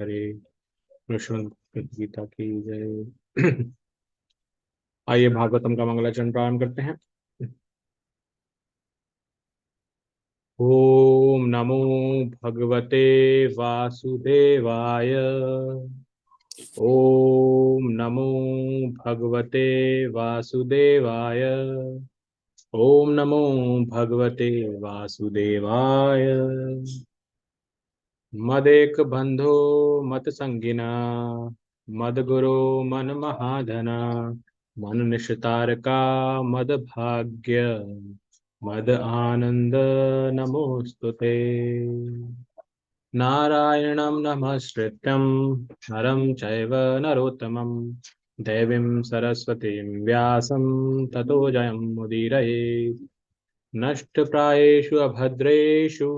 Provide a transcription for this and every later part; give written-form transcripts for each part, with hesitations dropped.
हरे कृष्ण गीता की जय। आइए भागवतम का मंगलाचरण प्रारंभ करते हैं। ओम नमो भगवते वासुदेवाय। ओम नमो भगवते वासुदेवाय। ओम नमो भगवते वासुदेवाय। मदेक बंधो मत संगिना, मद गुरो मन महाधना, मन निशतारका मद भाग्य, मद आनंद नमोस्तुते। नारायणं नमस्कृत्यं नरं चैव नरोत्तमं, देवीं सरस्वतीं व्यासं ततो जयमुदीरये। नष्टप्रायेषु अभद्रेषु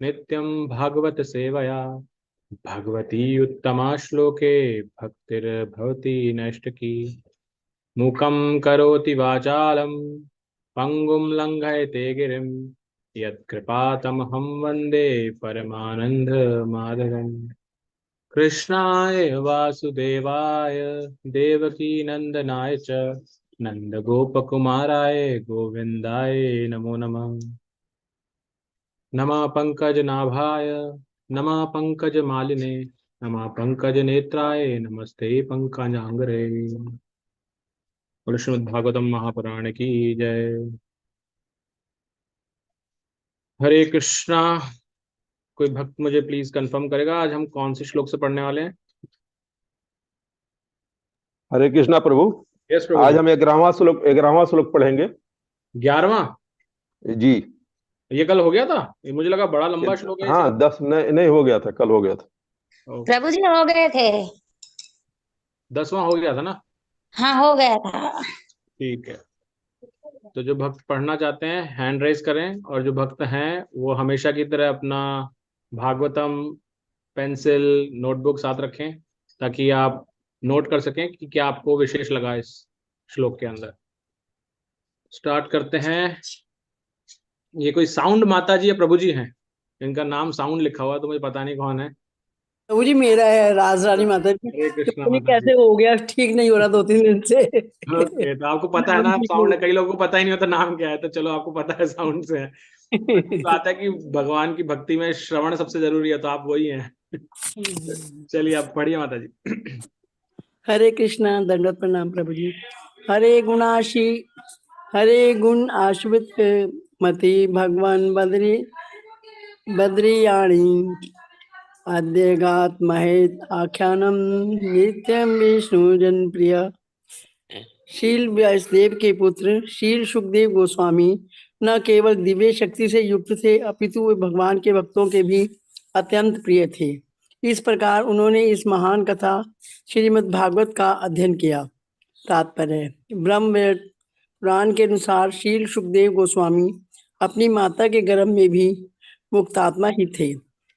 नित्यं भागवत सेवया, भगवती उत्तमा श्लोके भक्तिर्भवति नैष्ठकी। मूकं करोति वाचालं पङ्गुं लङ्घयते गिरिं, यत्कृपातमहं वन्दे परमानन्दमाधवम्। कृष्णाय वासुदेवाय देवकीनन्दनाय च नन्दगोपकुमाराय गोविन्दाय नमो नमः। नमः पंकजनाभाय, नमः पंकजमालिने, नमः पंकजनेत्राय, नमस्ते पंकजांगरे। बोलो श्रीमद्भागवतम महापुराण की जय। हरे कृष्णा। कोई भक्त मुझे प्लीज कंफर्म करेगा आज हम कौन से श्लोक से पढ़ने वाले हैं? हरे कृष्णा प्रभु। यस प्रभु आज जी। हम 11वां श्लोक पढ़ेंगे। 11वां? जी। ये कल हो गया था, ये मुझे लगा बड़ा लंबा श्लोक है ये हाँ, शायद। 10 नहीं, नहीं हो गया था, कल हो गया था। ओ, प्रभु जी हो गए थे। 10वां हो गया था ना? हाँ हो गया था। ठीक है। तो जो भक्त पढ़ना चाहते हैं हैंड रेज करें, और जो भक्त हैं वो हमेशा की तरह अपना भागवतम पेंसिल नोटबुक साथ रखें, ताकि आप नोट कर सकें कि क्या आपको विशेष लगा इस श्लोक के अंदर। स्टार्ट करते हैं। ये कोई साउंड माता जी या प्रभु जी हैं? इनका नाम साउंड लिखा हुआ है तो मुझे पता नहीं कौन है। प्रभु जी मेरा है राज रानी माता जी। हरे कृष्णा पता नहीं माता जी। कैसे हो गया, ठीक नहीं हो रहा 2-3 दिन से। ओके, तो आपको पता है ना आप साउंड है, कई लोगों को पता ही नहीं होता नाम क्या है, तो चलो आपको पता है साउंड से है। बात है कि भगवान की भक्ति में श्रवण सबसे जरूरी है, तो आप वही हैं। चलिए आप पढ़िए माता जी। हरे कृष्णा, दंडवत प्रणाम प्रभु जी। हरे गुणाशी, हरे गुण आश्रित मति भगवान बद्रियाणी आद्यगात महेत आख्यानम नित्यम विष्णु जन प्रिय। शील व्यासदेव के पुत्र शील सुखदेव गोस्वामी न केवल दिव्य शक्ति से युक्त थे, अपितु वे भगवान के भक्तों के भी अत्यंत प्रिय थे। इस प्रकार उन्होंने इस महान कथा श्रीमद् भागवत का अध्ययन किया। तात्पर्य: ब्रह्म पुराण के अनुसार शील सुखदेव गोस्वामी अपनी माता के गर्भ में भी मुक्तात्मा ही थे।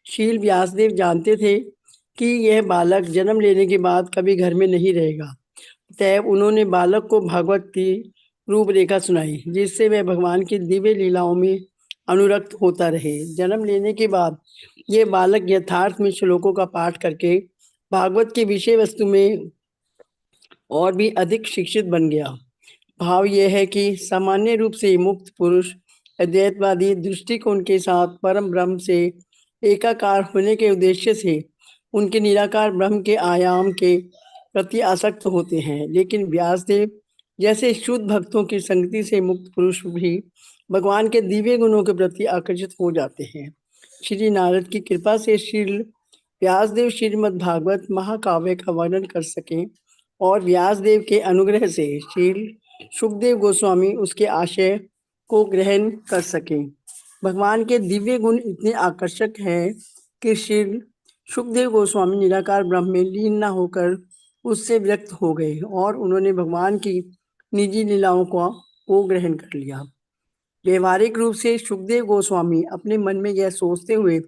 शील व्यासदेव जानते थे कि यह बालक जन्म लेने के बाद कभी घर में नहीं रहेगा। तब उन्होंने बालक को भागवत की रूपरेखा सुनाई, जिससे वह भगवान की दिव्य लीलाओं में अनुरक्त होता रहे। जन्म लेने के बाद ये बालक यथार्थ में श्लोकों का पाठ करके भागवत के विषय वस्तु में और भी अधिक शिक्षित बन गया। भाव यह है कि सामान्य रूप से मुक्त पुरुष अद्वैतवादी दृष्टिकोण के साथ परम ब्रह्म से एकाकार होने के उद्देश्य से उनके निराकार ब्रह्म के आयाम के प्रति आसक्त होते हैं, लेकिन व्यासदेव जैसे शुद्ध भक्तों की संगति से मुक्त पुरुष भी भगवान के दिव्य गुणों के प्रति आकर्षित हो जाते हैं। श्री नारद की कृपा से श्री व्यासदेव श्रीमद् भागवत महाकाव्य का वर्णन कर सकें और व्यासदेव के अनुग्रह से श्री सुखदेव गोस्वामी उसके आशय को ग्रहण कर सकें। भगवान के दिव्य गुण इतने आकर्षक हैं कि श्री सुखदेव गोस्वामी निराकार ब्रह्म में लीन न होकर उससे व्यक्त हो गए और उन्होंने भगवान की निजी लीलाओं को ग्रहण कर लिया। व्यवहारिक रूप से सुखदेव गोस्वामी अपने मन में यह सोचते हुए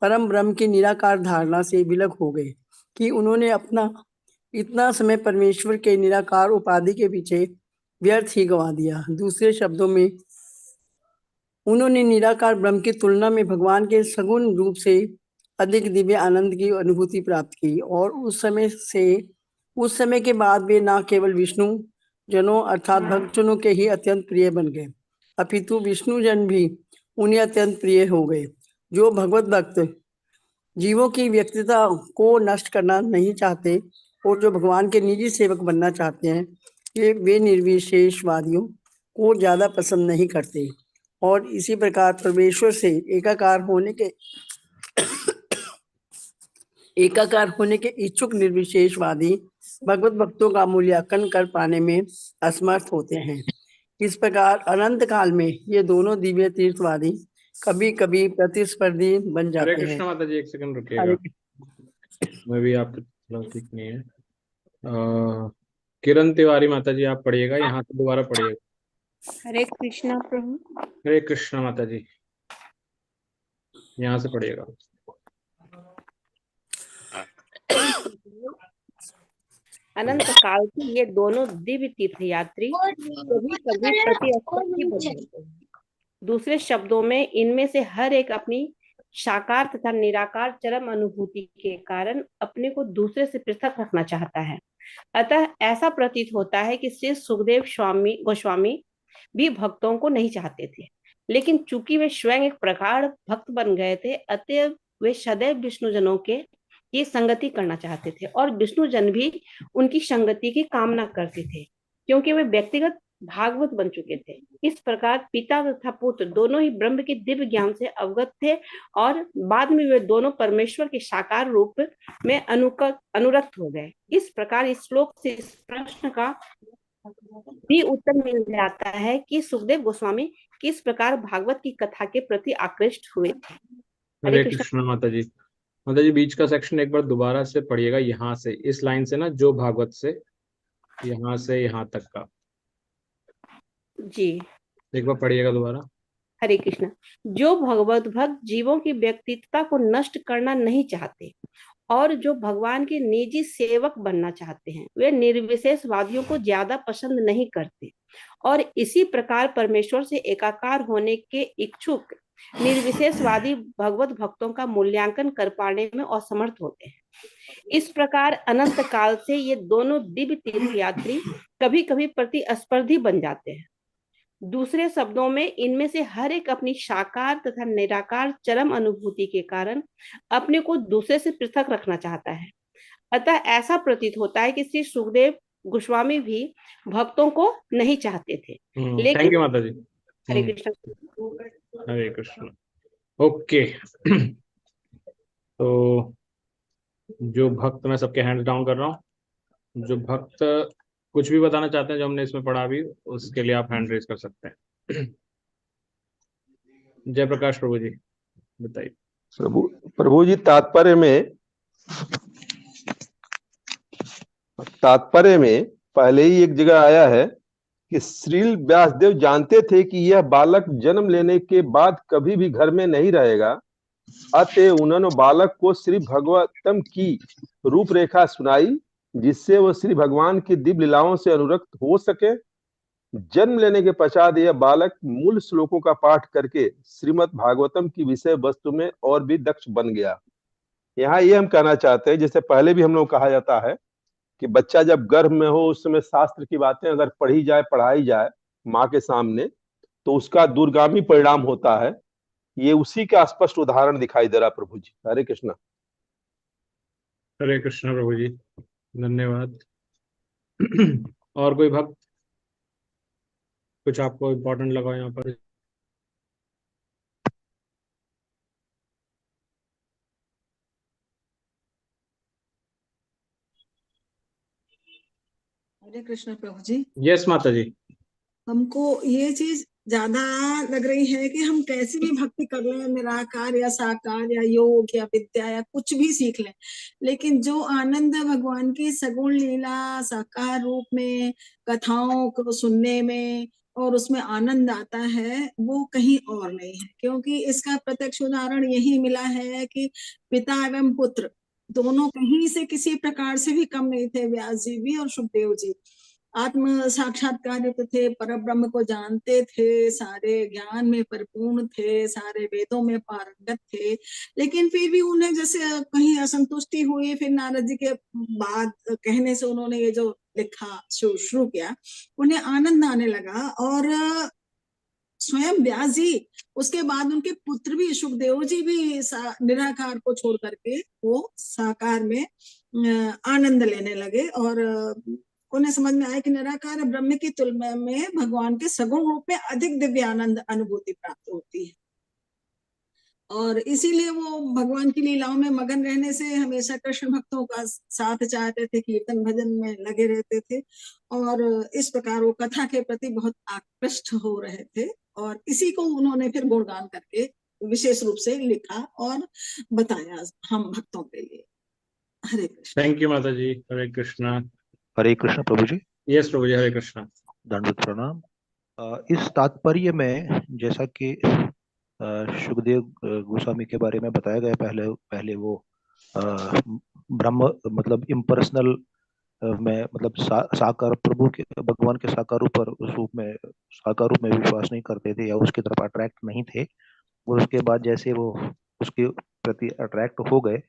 परम ब्रह्म की निराकार धारणा से विलग हो गए कि उन्होंने अपना इतना समय परमेश्वर के निराकार उपाधि के पीछे व्यर्थ ही गंवा दिया। दूसरे शब्दों में उन्होंने निराकार ब्रह्म की तुलना में भगवान के सगुण रूप से अधिक दिव्य आनंद की अनुभूति प्राप्त की और उस समय के बाद वे न केवल विष्णु जनों अर्थात भक्तजनों के ही अत्यंत प्रिय बन गए, अपितु विष्णु जन भी उन्हें अत्यंत प्रिय हो गए। जो भगवत भक्त जीवों की व्यक्तिता को नष्ट करना नहीं चाहते और जो भगवान के निजी सेवक बनना चाहते हैं, वे निर्विशेषवादियों को ज्यादा पसंद नहीं करते और इसी प्रकार परमेश्वर से एकाकार होने के इच्छुक निर्विशेषवादी भगवत भक्तों का मूल्यांकन कर पाने में असमर्थ होते हैं। इस प्रकार अनंत काल में ये दोनों दिव्य तीर्थवादी कभी कभी प्रतिस्पर्धी बन हरे जाते हैं। कृष्ण माता जी, एक सेकंड रुकिएगा, हरे मैं भी आपके थोड़ा ठीक नहीं है। किरण तिवारी माता जी, आप पढ़िएगा, यहाँ से दोबारा पढ़िएगा। हरे कृष्णा प्रभु। हरे कृष्ण माता जी, यहाँ से पढ़िएगा। अनंत काल के ये दोनों दिव्य तीर्थयात्री कभी कभी प्रतिस्पर्धी बन जाते हैं। दूसरे शब्दों में इनमें से हर एक अपनी साकार तथा निराकार चरम अनुभूति के कारण अपने को दूसरे से पृथक रखना चाहता है। अतः ऐसा प्रतीत होता है कि श्री सुखदेव गोस्वामी भी भक्तों को नहीं चाहते थे, लेकिन चूंकि वे स्वयं एक प्रगाढ़ भक्त बन गए थे, अतः वे सदैव विष्णुजनों के ये संगति करना चाहते थे और विष्णुजन भी उनकी संगति की कामना करते थे, क्योंकि वे व्यक्तिगत भागवत बन चुके थे। इस प्रकार पिता तथा पुत्र दोनों ही ब्रह्म के दिव्य ज्ञान से अवगत थे और बाद में वे दोनों परमेश्वर के साकार रूप में अनुरक्त हो गए। इस प्रकार इस श्लोक से इस प्रश्न का भी उत्तर मिल जाता है कि सुखदेव गोस्वामी किस प्रकार भागवत की कथा के प्रति आकृष्ट हुए थे। हरे कृष्ण माता जी। माता जी, बीच का सेक्शन एक बार दोबारा से पढ़िएगा, यहाँ से इस लाइन से ना, जो भागवत से यहाँ से यहाँ तक का जी एक बार पढ़िएगा दोबारा। हरे कृष्ण। जो भगवत भक्त जीवों की व्यक्तित्वता को नष्ट करना नहीं चाहते और जो भगवान के निजी सेवक बनना चाहते हैं, वे निर्विशेषवादियों को ज्यादा पसंद नहीं करते और इसी प्रकार परमेश्वर से एकाकार होने के इच्छुक निर्विशेषवादी भगवत भक्तों का मूल्यांकन कर पाने में असमर्थ होते हैं। इस प्रकार अनंत काल से ये दोनों दिव्य तीर्थयात्री कभी कभी प्रतिस्पर्धी बन जाते हैं। दूसरे शब्दों में इनमें से हर एक अपनी साकार तथा निराकार चरम अनुभूति के कारण अपने को दूसरे से पृथक रखना चाहता है। अतः ऐसा प्रतीत होता है कि श्री सुखदेव गोस्वामी भी भक्तों को नहीं चाहते थे, लेकिन थैंक यू माता जी। हरे कृष्ण। हरे कृष्ण। ओके तो जो भक्त, मैं सबके हैंड्स डाउन कर रहा हूँ, जो भक्त कुछ भी बताना चाहते हैं जो हमने इसमें पढ़ा अभी, उसके लिए आप हैंड रेज कर सकते हैं। जय प्रकाश प्रभु जी, बताइए। प्रभु जी, तात्पर्य में पहले ही एक जगह आया है कि श्रील व्यासदेव जानते थे कि यह बालक जन्म लेने के बाद कभी भी घर में नहीं रहेगा, अतः उन्होंने बालक को श्री भगवतम की रूपरेखा सुनाई, जिससे वह श्री भगवान की दिव्य लीलाओं से अनुरक्त हो सके। जन्म लेने के पश्चात यह बालक मूल श्लोकों का पाठ करके श्रीमद् भागवतम की विषय वस्तु में और भी दक्ष बन गया। यहाँ ये हम कहना चाहते हैं, जैसे पहले भी हम लोग कहा जाता है कि बच्चा जब गर्भ में हो उस समय शास्त्र की बातें अगर पढ़ाई जाए माँ के सामने, तो उसका दूरगामी परिणाम होता है। ये उसी का स्पष्ट उदाहरण दिखाई दे रहा प्रभु जी। हरे कृष्णा। हरे कृष्ण प्रभु जी, धन्यवाद। और कोई भक्त कुछ आपको इम्पोर्टेंट लगा यहाँ पर? हरे कृष्ण प्रभु जी। यस माता जी। हमको ये चीज ज्यादा लग रही है कि हम कैसे भी भक्ति कर लें, निराकार या साकार या योग या विद्या या कुछ भी सीख लें, लेकिन जो आनंद भगवान की सगुण लीला साकार रूप में कथाओं को सुनने में और उसमें आनंद आता है, वो कहीं और नहीं है। क्योंकि इसका प्रत्यक्ष उदाहरण यही मिला है कि पिता एवं पुत्र दोनों कहीं से किसी प्रकार से भी कम नहीं थे, व्यास जी भी और सुखदेव जी। आत्म साक्षात्कार थे, पर ब्रह्म को जानते थे, सारे ज्ञान में परिपूर्ण थे, सारे वेदों में पारंगत थे, लेकिन फिर भी उन्हें जैसे कहीं असंतुष्टि हुई। फिर नारद जी के बाद कहने से उन्होंने ये जो लिखा शुरू किया, उन्हें आनंद आने लगा। और स्वयं व्यास जी, उसके बाद उनके पुत्र भी सुखदेव जी भी निराकार को छोड़ करके वो साकार में आनंद लेने लगे। और उन्हें समझ में आया कि निराकार ब्रह्म की तुलना में भगवान के सगुण रूप में अधिक दिव्य आनंद अनुभूति प्राप्त होती है। और इसीलिए वो भगवान की लीलाओं में मगन रहने से हमेशा कृष्ण भक्तों का साथ चाहते थे, कीर्तन भजन में लगे रहते थे, और इस प्रकार वो कथा के प्रति बहुत आकृष्ट हो रहे थे। और इसी को उन्होंने फिर गुणगान करके विशेष रूप से लिखा और बताया हम भक्तों के लिए। हरे कृष्ण। थैंक यू माता जी। हरे कृष्णा। हरे कृष्ण प्रभु जी। यस प्रभु जी, हरे कृष्णा। दंडवत प्रणाम। इस तात्पर्य में जैसा कि सुखदेव गोस्वामी के बारे में बताया गया, पहले वो ब्रह्म मतलब इम्पर्सनल में मतलब साकार प्रभु के भगवान के साकार रूप में विश्वास नहीं करते थे या उसकी तरफ अट्रैक्ट नहीं थे। और उसके बाद जैसे वो उसके प्रति अट्रैक्ट हो गए,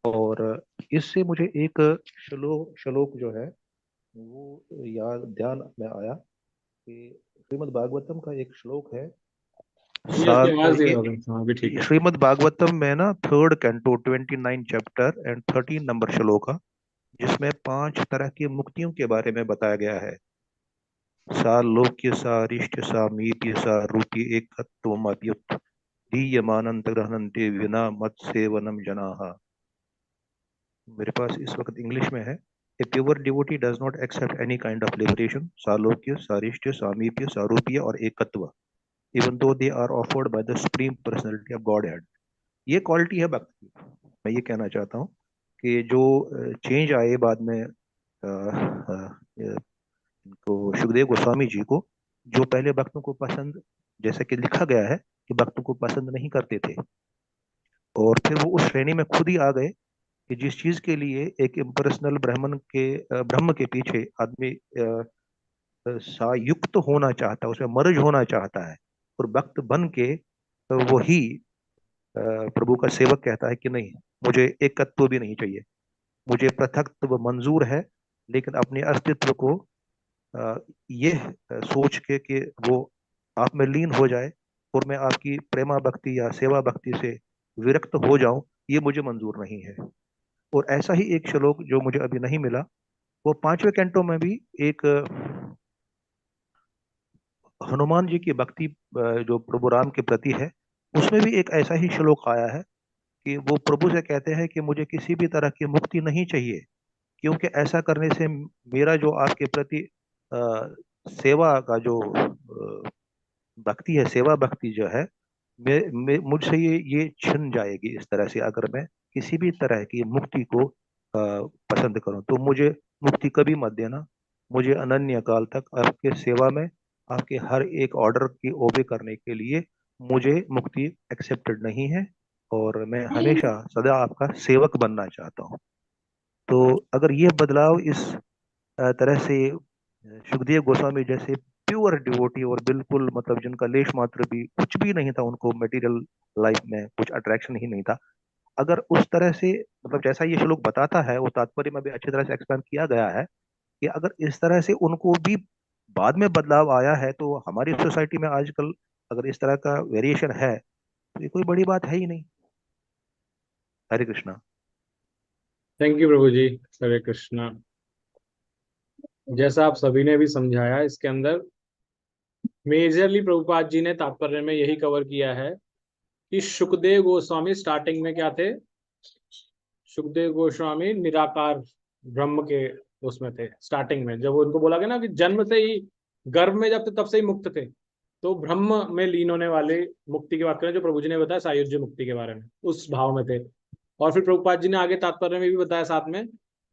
और इससे मुझे एक श्लोक जो है वो याद ध्यान में आया कि श्रीमद् भागवतम का एक श्लोक है। श्रीमद् भागवतम में ना 3rd canto 29 chapter and 13 number श्लोक, जिसमें 5 तरह की मुक्तियों के बारे में बताया गया है। सा लोक्य सा रिष्ट सा मीप्य सा रूपी एकत्वमप्युत दीयमानंत ग्रहणन्ते विना मत सेवनम जनाः। मेरे पास इस वक्त इंग्लिश में है। A pure devotee does not accept any kind of liberation, salokya, sarishya, samipya, sarupya और एकत्व, even though they are offered by the supreme personality of Godhead. ये क्वालिटी है भक्त की। मैं ये कहना चाहता हूँ कि जो चेंज आए बाद में इनको सुखदेव गोस्वामी जी को, जो पहले भक्तों को पसंद, जैसा कि लिखा गया है कि भक्तों को पसंद नहीं करते थे, और फिर वो उस श्रेणी में खुद ही आ गए कि जिस चीज के लिए एक इम्पर्सनल ब्रह्म के पीछे आदमी सायुक्त होना चाहता है, उसमें मर्ज होना चाहता है, और भक्त बन के वो ही प्रभु का सेवक कहता है कि नहीं, मुझे एकत्व भी नहीं चाहिए, मुझे पृथकत्व मंजूर है, लेकिन अपने अस्तित्व को ये सोच के कि वो आप में लीन हो जाए और मैं आपकी प्रेमा भक्ति या सेवा भक्ति से विरक्त हो जाऊं, ये मुझे मंजूर नहीं है। और ऐसा ही एक श्लोक जो मुझे अभी नहीं मिला, वो 5वें कैंटो में भी एक हनुमान जी की भक्ति जो प्रभु राम के प्रति है, उसमें भी एक ऐसा ही श्लोक आया है कि वो प्रभु से कहते हैं कि मुझे किसी भी तरह की मुक्ति नहीं चाहिए, क्योंकि ऐसा करने से मेरा जो आपके प्रति सेवा का जो भक्ति है, सेवा भक्ति जो है, मुझसे ये छिन जाएगी। इस तरह से अगर मैं किसी भी तरह की मुक्ति को पसंद करूं तो मुझे मुक्ति कभी मत देना, मुझे अनन्य काल तक आपके सेवा में, आपके हर एक ऑर्डर की ओबे करने के लिए मुझे मुक्ति एक्सेप्टेड नहीं है, और मैं हमेशा सदा आपका सेवक बनना चाहता हूं। तो अगर ये बदलाव इस तरह से सुखदेव गोस्वामी जैसे प्योर डिवोटी और बिल्कुल मतलब जिनका लेश मात्र भी कुछ भी नहीं था, उनको मटेरियल लाइफ में कुछ अट्रैक्शन ही नहीं था, अगर उस तरह से मतलब जैसा ये श्लोक बताता है, वो तात्पर्य में भी अच्छी तरह से एक्सप्लेन किया गया है कि अगर इस तरह से उनको भी बाद में बदलाव आया है, तो हमारी सोसाइटी में आजकल अगर इस तरह का वेरिएशन है तो ये कोई बड़ी बात है ही नहीं। हरे कृष्णा। थैंक यू प्रभु जी। हरे कृष्णा। जैसा आप सभी ने भी समझाया, इसके अंदर मेजरली प्रभुपाद जी ने तात्पर्य में यही कवर किया है कि सुखदेव गोस्वामी स्टार्टिंग में क्या थे? सुखदेव गोस्वामी निराकार ब्रह्म के उसमें थे स्टार्टिंग में। जब उनको बोला गया ना कि जन्म से ही गर्भ में जब थे तब से ही मुक्त थे, तो ब्रह्म में लीन होने वाले मुक्ति की बात करें जो प्रभु जी ने बताया सायुज्य मुक्ति के बारे में, उस भाव में थे। और फिर प्रभुपाद जी ने आगे तात्पर्य में भी बताया साथ में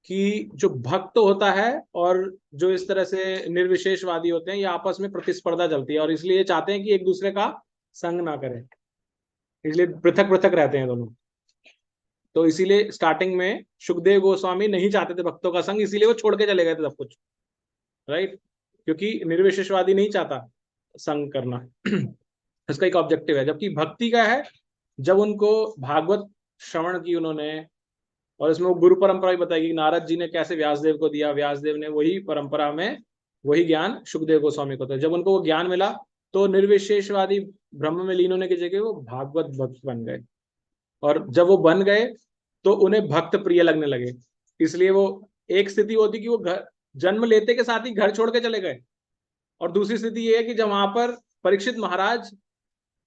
कि जो भक्त होता है और जो इस तरह से निर्विशेषवादी होते हैं, ये आपस में प्रतिस्पर्धा चलती है, और इसलिए ये चाहते हैं कि एक दूसरे का संग ना करें, इसलिए पृथक पृथक रहते हैं दोनों। तो इसीलिए स्टार्टिंग में सुखदेव गोस्वामी नहीं चाहते थे भक्तों का संग, इसीलिए वो छोड़ के चले गए थे सब कुछ। राइट, क्योंकि निर्विशेषवादी नहीं चाहता संग करना इसका एक ऑब्जेक्टिव है। जबकि भक्ति का है, जब उनको भागवत श्रवण की उन्होंने, और इसमें वो गुरु परंपरा भी बताएगी कि नारद जी ने कैसे व्यासदेव को दिया, व्यासदेव ने वही परंपरा में वही ज्ञान सुखदेव गोस्वामी को था। जब उनको वो ज्ञान मिला तो निर्विशेषवादी ब्रह्म में लीन होने की जगह वो भागवत भक्त बन गए, और जब वो बन गए तो उन्हें भक्त प्रिय लगने लगे। इसलिए वो एक स्थिति होती कि वो घर जन्म लेते के साथ ही घर छोड़ के चले गए, और दूसरी स्थिति ये है कि जब वहां पर परीक्षित महाराज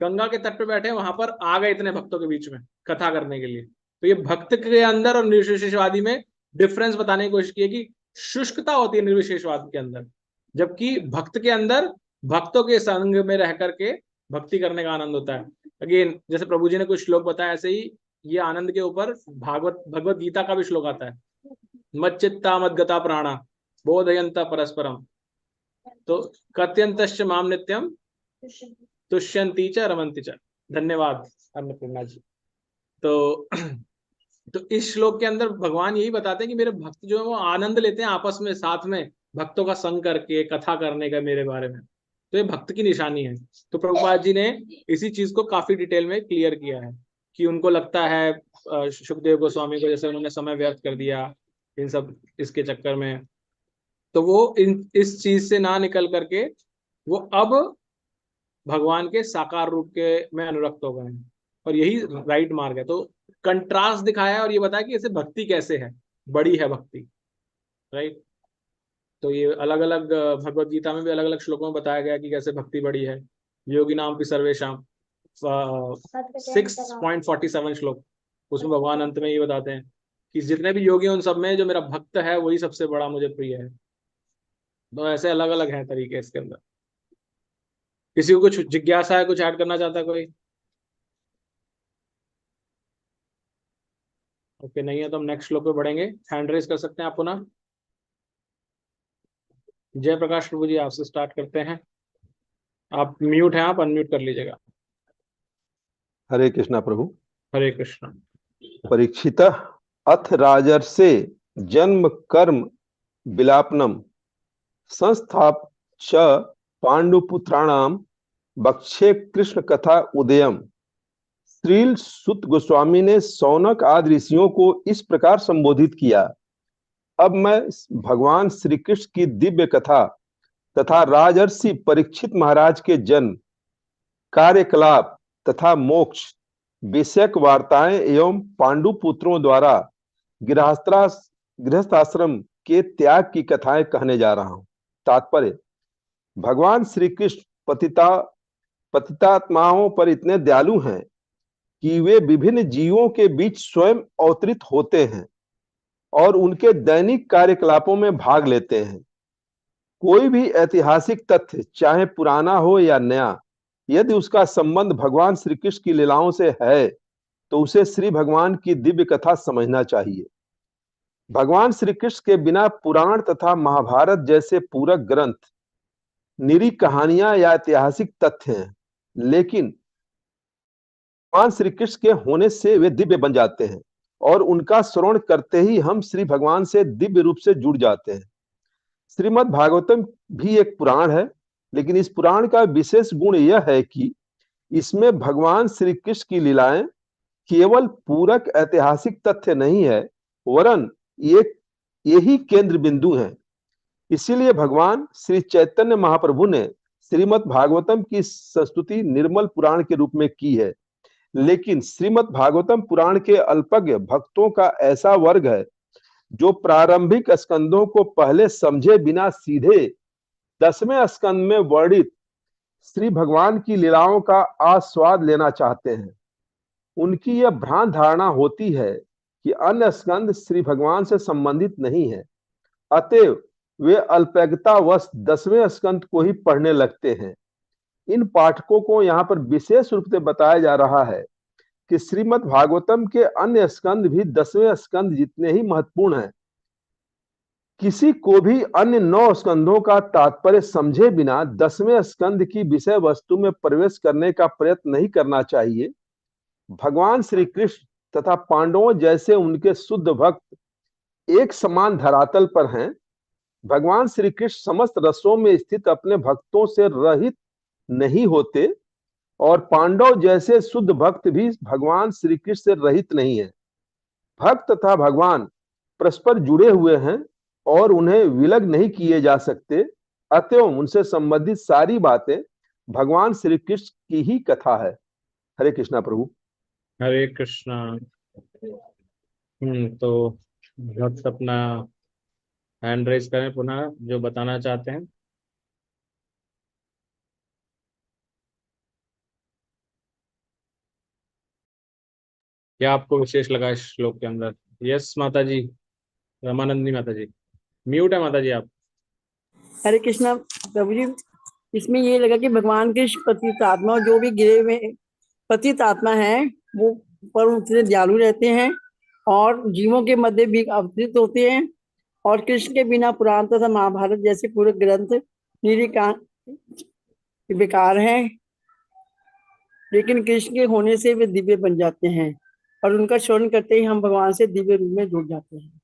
गंगा के तट पे बैठे वहां पर आ गए इतने भक्तों के बीच में कथा करने के लिए। तो ये भक्त के अंदर और निर्विशेषवादी में डिफरेंस बताने की कोशिश की है कि शुष्कता होती है निर्विशेषवाद के अंदर, जबकि भक्त के अंदर भक्तों के संग में रह करके भक्ति करने का आनंद होता है। अगेन जैसे प्रभु जी ने कुछ श्लोक बताया, ऐसे ही ये आनंद के ऊपर भगवत गीता का भी श्लोक आता है, मत चित्ता मत गता प्राणा बोधयंता परस्परम तो कथयंतश्च माम नित्यम तुष्यंती च रमंती च। धन्यवाद अन्नपूर्णा जी। तो इस श्लोक के अंदर भगवान यही बताते हैं कि मेरे भक्त जो है वो आनंद लेते हैं आपस में, साथ में भक्तों का संग करके कथा करने का मेरे बारे में, तो ये भक्त की निशानी है। तो प्रभुपाद जी ने इसी चीज को काफी डिटेल में क्लियर किया है कि उनको लगता है सुखदेव गोस्वामी को जैसे उन्होंने समय व्यर्थ कर दिया इन सब इसके चक्कर में, तो वो इस चीज से ना निकल करके वो अब भगवान के साकार रूप के में अनुरक्त हो गए हैं, और यही राइट मार्ग है। तो कंट्रास्ट दिखाया है और ये बताया कि ऐसे भक्ति कैसे है, बड़ी है भक्ति, राइट। तो ये अलग अलग भगवत गीता में भी अलग अलग श्लोकों में बताया गया कि कैसे भक्ति बड़ी है। योगी नाम भी सर्वेशाम 6.47 श्लोक, उसमें भगवान अंत में ये बताते हैं कि जितने भी योगी हैं उन सब में जो मेरा भक्त है वही सबसे बड़ा मुझे प्रिय है। तो ऐसे अलग अलग हैं तरीके इसके अंदर। किसी को कुछ जिज्ञासा है, कुछ ऐड करना चाहता है कोई? ओके, नहीं है तो हम नेक्स्ट श्लोक पे बढ़ेंगे। हैंड रेज कर सकते हैं आप पुनः। जय प्रकाश प्रभु जी, आपसे स्टार्ट करते हैं। आप म्यूट हैं, आप अनम्यूट कर लीजिएगा। हरे कृष्णा प्रभु। हरे कृष्णा। परीक्षित अथ राजर्षे जन्म कर्म विलापनम संस्थाप च पांडुपुत्राणाम बक्षे कृष्ण कथा उदयम। श्रील सुत गोस्वामी ने शौनक आदि ऋषियों को इस प्रकार संबोधित किया। अब मैं भगवान श्री कृष्ण की दिव्य कथा तथा राजर्षि परीक्षित महाराज के जन्म, कार्यकलाप तथा मोक्ष विषयक वार्ताएं एवं पांडु पुत्रों द्वारा गृहस्थाश्रम के त्याग की कथाएं कहने जा रहा हूं। तात्पर्य, भगवान श्री कृष्ण पतितात्माओं पर इतने दयालु हैं कि वे विभिन्न जीवों के बीच स्वयं अवतरित होते हैं और उनके दैनिक कार्यकलापों में भाग लेते हैं। कोई भी ऐतिहासिक तथ्य चाहे पुराना हो या नया, यदि उसका संबंध भगवान श्री कृष्ण की लीलाओं से है तो उसे श्री भगवान की दिव्य कथा समझना चाहिए। भगवान श्री कृष्ण के बिना पुराण तथा महाभारत जैसे पूरक ग्रंथ निरी कहानियां या ऐतिहासिक तथ्य हैं, लेकिन भगवान श्री कृष्ण के होने से वे दिव्य बन जाते हैं और उनका श्रवण करते ही हम श्री भगवान से दिव्य रूप से जुड़ जाते हैं। श्रीमद् भागवतम भी एक पुराण है, लेकिन इस पुराण का विशेष गुण यह है कि इसमें भगवान श्री कृष्ण की लीलाएं केवल पूरक ऐतिहासिक तथ्य नहीं है, वरन यही केंद्र बिंदु हैं। इसीलिए भगवान श्री चैतन्य महाप्रभु ने श्रीमद् भागवतम की संस्तुति निर्मल पुराण के रूप में की है। लेकिन श्रीमद् भागवतम पुराण के अल्पज्ञ भक्तों का ऐसा वर्ग है जो प्रारंभिक स्कंदों को पहले समझे बिना सीधे 10वें स्कंद में वर्णित श्री भगवान की लीलाओं का आस्वाद लेना चाहते हैं। उनकी यह भ्रांत धारणा होती है कि अन्य स्कंद श्री भगवान से संबंधित नहीं है, अतएव वे अल्पज्ञतावश 10वें स्कंद को ही पढ़ने लगते हैं। इन पाठकों को यहाँ पर विशेष रूप से बताया जा रहा है कि श्रीमद् भागवतम के अन्य स्कंद भी 10वें स्कंद जितने ही महत्वपूर्ण हैं। किसी को भी अन्य 9 स्कंदों का तात्पर्य समझे बिना 10वें स्कंद की विषय वस्तु में प्रवेश करने का प्रयत्न नहीं करना चाहिए। भगवान श्री कृष्ण तथा पांडवों जैसे उनके शुद्ध भक्त एक समान धरातल पर हैं भगवान श्री कृष्ण समस्त रसों में स्थित अपने भक्तों से रहित नहीं होते और पांडव जैसे शुद्ध भक्त भी भगवान श्री कृष्ण से रहित नहीं है। भक्त तथा भगवान परस्पर जुड़े हुए हैं और उन्हें विलग नहीं किए जा सकते। अतएव उनसे संबंधित सारी बातें भगवान श्री कृष्ण की ही कथा है। हरे कृष्णा प्रभु। हरे कृष्णा। तो भक्त अपना हैंड रेज करें पुनः, जो बताना चाहते हैं। क्या आपको विशेष लगा इस श्लोक के अंदर? यस माता जी, रमानंदी माता जी। म्यूट है माता जी आप। हरे कृष्णा प्रभु जी, इसमें ये लगा कि भगवान के पतित आत्मा जो भी गिरे हुए पतित आत्मा है वो परम से दयालु रहते हैं और जीवों के मध्य भी अवतरित होते हैं और कृष्ण के बिना पुराण तथा महाभारत जैसे पूरे ग्रंथ निरिका बेकार हैं, लेकिन कृष्ण के होने से वे दिव्य बन जाते हैं और उनका श्रवण करते ही हम भगवान से दिव्य रूप में जुड़ जाते हैं।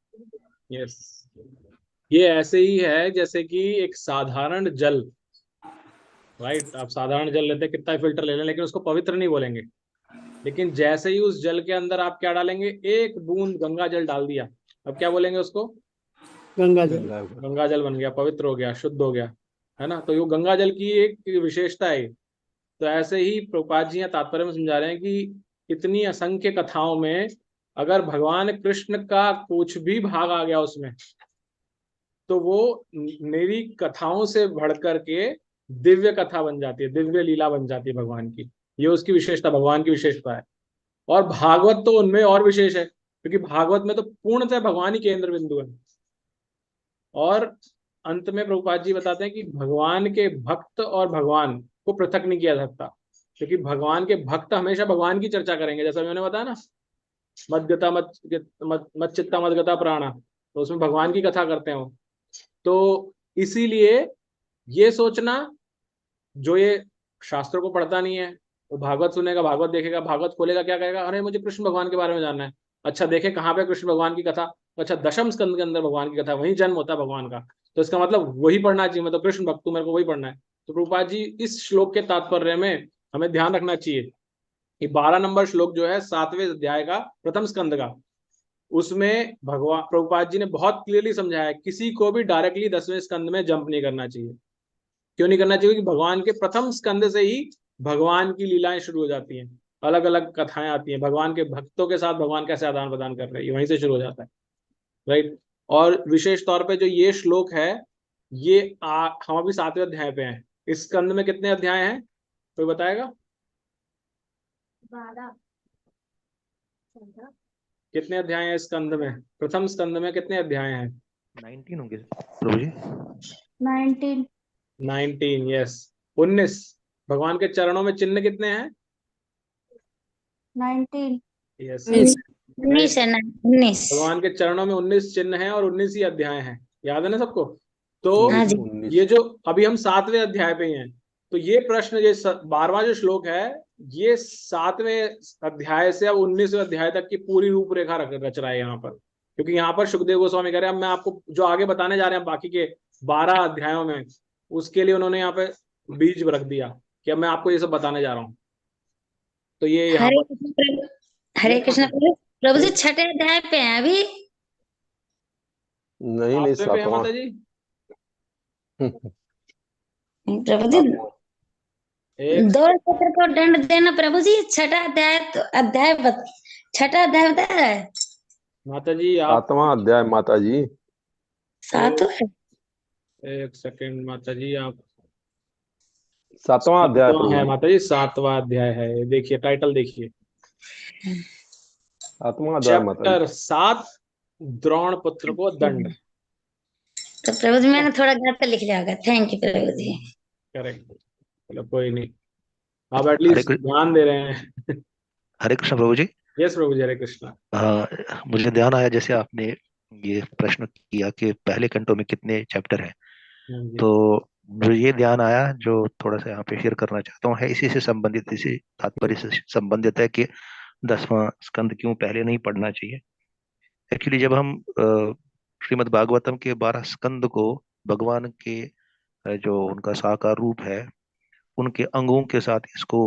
यस, ये ऐसे ही है जैसे कि एक साधारण जल, राइट? आप साधारण जल लेते हैं, कितना फिल्टर ले लें, लेकिन उसको पवित्र नहीं बोलेंगे। लेकिन जैसे ही उस जल के अंदर आप क्या डालेंगे, एक बूंद गंगा जल डाल दिया, अब क्या बोलेंगे उसको? गंगा जल। गंगा जल बन गया, पवित्र हो गया, शुद्ध हो गया, है ना? तो ये गंगा जल की एक विशेषता है। तो ऐसे ही प्रभुपाद जी तात्पर्य में समझा रहे हैं कि इतनी असंख्य कथाओं में अगर भगवान कृष्ण का कुछ भी भाग आ गया उसमें, तो वो मेरी कथाओं से बढ़ करके दिव्य कथा बन जाती है, दिव्य लीला बन जाती है भगवान की। ये उसकी विशेषता, भगवान की विशेषता है। और भागवत तो उनमें और विशेष है, क्योंकि भागवत में तो पूर्णतः भगवान ही केंद्र बिंदु है। और अंत में प्रभुपाद जी बताते हैं कि भगवान के भक्त और भगवान को पृथक नहीं किया सकता, क्योंकि भगवान के भक्त हमेशा भगवान की चर्चा करेंगे। जैसा मैंने बताया ना, मदगता मत चित्ता मदगता प्राणा, तो उसमें भगवान की कथा करते हैं। तो इसीलिए ये सोचना, जो ये शास्त्रों को पढ़ता नहीं है वो भागवत सुनेगा, भागवत देखेगा, भागवत खोलेगा, क्या कहेगा? अरे मुझे कृष्ण भगवान के बारे में जानना है। अच्छा, देखे कहाँ पे कृष्ण भगवान की कथा? अच्छा, दशम स्कंद के अंदर भगवान की कथा, वहीं जन्म होता है भगवान का, तो इसका मतलब वही पढ़ना चाहिए। मतलब कृष्ण भक्त हूं, मेरे को वही पढ़ना है। तो प्रभुपाद जी इस श्लोक के तात्पर्य में हमें ध्यान रखना चाहिए कि 12 नंबर श्लोक जो है 7वें अध्याय का प्रथम स्कंद का, उसमें भगवान प्रभुपाद जी ने बहुत क्लियरली समझाया है, किसी को भी डायरेक्टली 10वें स्कंद में जंप नहीं करना चाहिए। क्यों नहीं करना चाहिए? कि भगवान के प्रथम स्कंद से ही भगवान की लीलाएं शुरू हो जाती हैं, अलग अलग कथाएं आती हैं, भगवान के भक्तों के साथ भगवान कैसे आदान प्रदान कर रहे हैं, वहीं से शुरू हो जाता है, राइट? और विशेष तौर पे जो ये श्लोक है, ये हम अभी 7वें अध्याय पे हैं। इस स्कंद में कितने अध्याय हैं, कोई बताएगा? 12। कितने अध्याय हैं इस स्कंद में? प्रथम स्कंद में कितने अध्याय हैं? 19 होंगे प्रभु जी। 19। 19, यस। 19। भगवान के चरणों में चिन्ह कितने हैं? 19। यस, 19 है ना? 19। भगवान के चरणों में 19 चिन्ह हैं और 19 ही अध्याय हैं। याद है ना सबको? तो हाँ जी। 19। ये जो अभी हम 7वें अध्याय पे ही हैं, तो ये प्रश्न, ये 12वां जो श्लोक है, ये 7वें अध्याय से अब 19वें अध्याय तक की पूरी रूपरेखा रच रहा है यहाँ पर। क्योंकि यहाँ पर सुखदेव गोस्वामी कह रहे हैं, अब मैं आपको जो आगे बताने जा रहे हैं बाकी के 12 अध्यायों में, उसके लिए उन्होंने यहाँ पे बीज रख दिया कि अब मैं आपको ये सब बताने जा रहा हूँ। तो ये यहाँ हरे पर कृष्ण प्रभु, हरे कृष्ण प्रभु। प्रभु जी 6ठे अध्याय पे हैं अभी। नहीं 7वें पे है 7वां। माता जी। प्रभु जी 7वां। एक 2 नक्षत्र को दंड देना प्रभु जी। 6ठा अध्याय तो अध्याय 6ठा अध्याय बताया है। माता जी आप 7वां अध्याय माता जी। 7 है। एक सेकंड माता जी, आप 7वां अध्याय 7वां प्रभु है जी। माता जी, 7वां अध्याय है। देखिए टाइटल देखिए, 7वां अध्याय माता जी। चैप्टर 7, द्रोण पुत्र को दंड। तो प्रभु जी मैंने थोड़ा गलत लिख लिया होगा। Thank you Prabhu ji. Correct, चलो कोई नहीं, आप हरे एटलीस्ट ध्यान दे रहे हैं। हरे कृष्ण प्रभु जी। यस प्रभु जी, हरे कृष्णा। मुझे ध्यान आया जैसे आपने ये प्रश्न किया कि पहले कंटो में कितने चैप्टर हैं, हाँ जी। तो मुझे ये ध्यान आया जो थोड़ा सा यहाँ पे शेयर करना चाहता हूँ, है इसी से संबंधित, इसी तात्पर्य से संबंधित है कि 10वां स्कंद क्यों पहले नहीं पढ़ना चाहिए। एक्चुअली जब हम श्रीमद् भागवतम के 12 स्कंद को भगवान के जो उनका साकार रूप है उनके अंगों के साथ इसको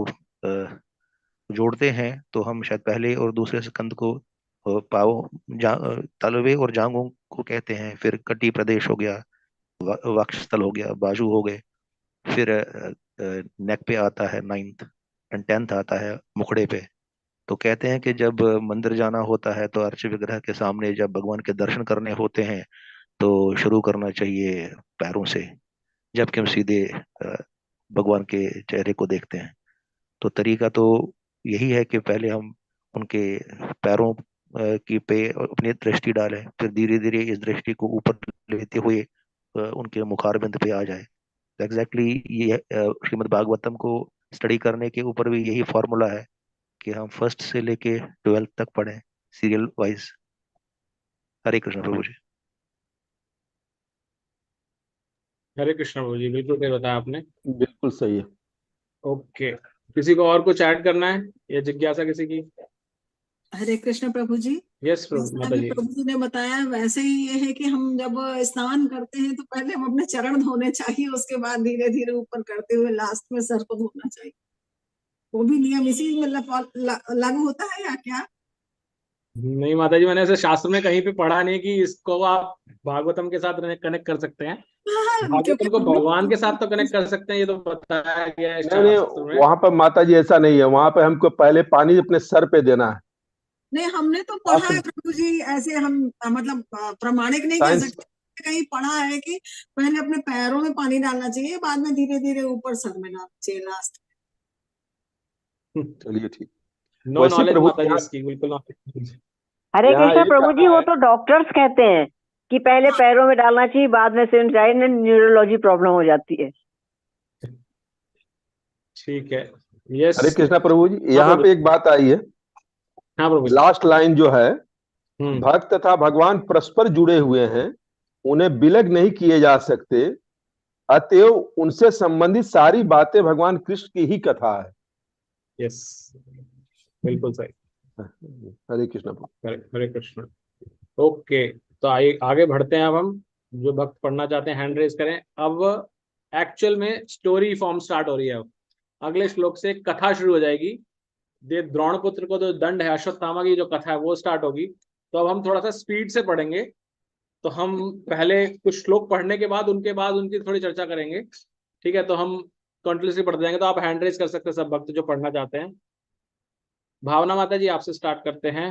जोड़ते हैं, तो हम शायद पहले और दूसरे स्कंद को तलवे और जांघों को कहते हैं, फिर कटी प्रदेश हो गया, वक्षस्थल हो गया, बाजू हो गए, फिर नेक पे आता है 9th एंड 10th आता है मुखड़े पे। तो कहते हैं कि जब मंदिर जाना होता है तो अर्च विग्रह के सामने जब भगवान के दर्शन करने होते हैं तो शुरू करना चाहिए पैरों से, जबकि हम सीधे भगवान के चेहरे को देखते हैं। तो तरीका तो यही है कि पहले हम उनके पैरों की पे अपनी दृष्टि डालें, फिर धीरे धीरे इस दृष्टि को ऊपर लेते हुए उनके मुखारबिंद पे आ जाए। एग्जैक्टली ये श्रीमद् भागवतम को स्टडी करने के ऊपर भी यही फॉर्मूला है कि हम फर्स्ट से लेके 12th तक पढ़ें सीरियल वाइज। हरे कृष्ण प्रभु जी। हरे कृष्ण प्रभु जी, बिल्कुल सही बताया आपने। बिल्कुल सही है। ओके, किसी को और कुछ ऐड करना है या जिज्ञासा किसी की? हरे कृष्ण प्रभु जी। यस जैसा माता अभी जी। प्रभु जी ने बताया वैसे ही ये है कि हम जब स्नान करते हैं तो पहले हम अपने चरण धोने चाहिए, उसके बाद धीरे धीरे ऊपर करते हुए लास्ट में सर को धोना चाहिए। वो भी नियम इसी में लागू होता है या क्या? नहीं माता जी, मैंने ऐसे शास्त्र में कहीं पे पढ़ा नहीं कि इसको आप भागवतम के साथ कनेक्ट कर सकते हैं। हाँ, क्योंकि भागवतम को हमने भगवान के साथ तो कनेक्ट कर सकते हैं, ये तो बताया गया है नहीं नहीं, शास्त्र में। वहां पर माता जी ऐसा नहीं है, वहां पे हमको पहले पानी अपने सर पे देना है। नहीं, हमने तो पढ़ा है प्रभु जी, ऐसे हम मतलब प्रमाणिक नहीं कह सकते, कहीं पढ़ा है कि पहले अपने पैरों में पानी डालना चाहिए, बाद में धीरे धीरे ऊपर सर में डालना चाहिए लास्ट। चलिए ठीक। नो वैसे नॉलेज प्रभु माता जी इसकी, बिल्कुल नॉलेज। हरे यहाँ कृष्ण एक प्रभु जी, कहा वो है, तो डॉक्टर्स कहते हैं कि पहले पैरों में डालना चाहिए, बाद में सिर में न्यूरोलॉजी प्रॉब्लम हो जाती है। ठीक है। यस। हरे कृष्णा प्रभु जी, हाँ यहाँ प्रभु। पे एक बात आई है। हाँ प्रभु जी। लास्ट लाइन जो है, हम्म। भक्त तथा भगवान परस्पर जुड़े हुए हैं, उन्हें विलग नहीं किए जा सकते, अतएव उनसे संबंधित सारी बातें भगवान कृष्ण की ही कथा है। यस, बिल्कुल सही। हरे कृष्णा। हरे कृष्ण। ओके, तो आइए आगे बढ़ते हैं। अब हम जो भक्त पढ़ना चाहते हैं हैंड रेज करें। अब एक्चुअल में स्टोरी फॉर्म स्टार्ट हो रही है। अब अगले श्लोक से कथा शुरू हो जाएगी। द्रोणपुत्र को जो दंड है, अश्वत्थामा की जो कथा है वो स्टार्ट होगी। तो अब हम थोड़ा सा स्पीड से पढ़ेंगे। तो हम पहले कुछ श्लोक पढ़ने के बाद उनकी थोड़ी चर्चा करेंगे। ठीक है, तो हम कंटिन्यूसली पढ़ते जाएंगे। तो आप हैंड रेज कर सकते हैं सब भक्त जो पढ़ना चाहते हैं। भावना माता जी, आपसे स्टार्ट करते हैं।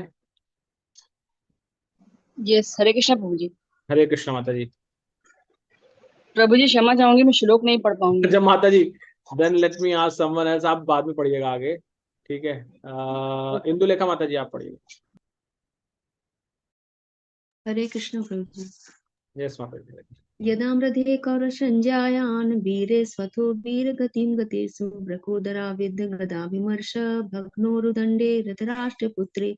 यस, हरे कृष्ण प्रभु जी। हरे कृष्ण माता जी। प्रभु जी क्षमा चाहूंगी, मैं श्लोक नहीं पढ़ पाऊंगी। जब माता जी, then let me ask someone else. आप बाद में पढ़िएगा आगे, ठीक है। इंदुलेखा माता जी, आप पढ़िए। हरे कृष्ण प्रभु जी। यस माता जी। यदा मृधे कौरसंज्ञायान् वीरे स्वथो वीरगतिं गतेषु ब्रकोदरा विद्ध गदा विमर्श भग्नोरुदण्डे रथराष्ट्रपुत्रे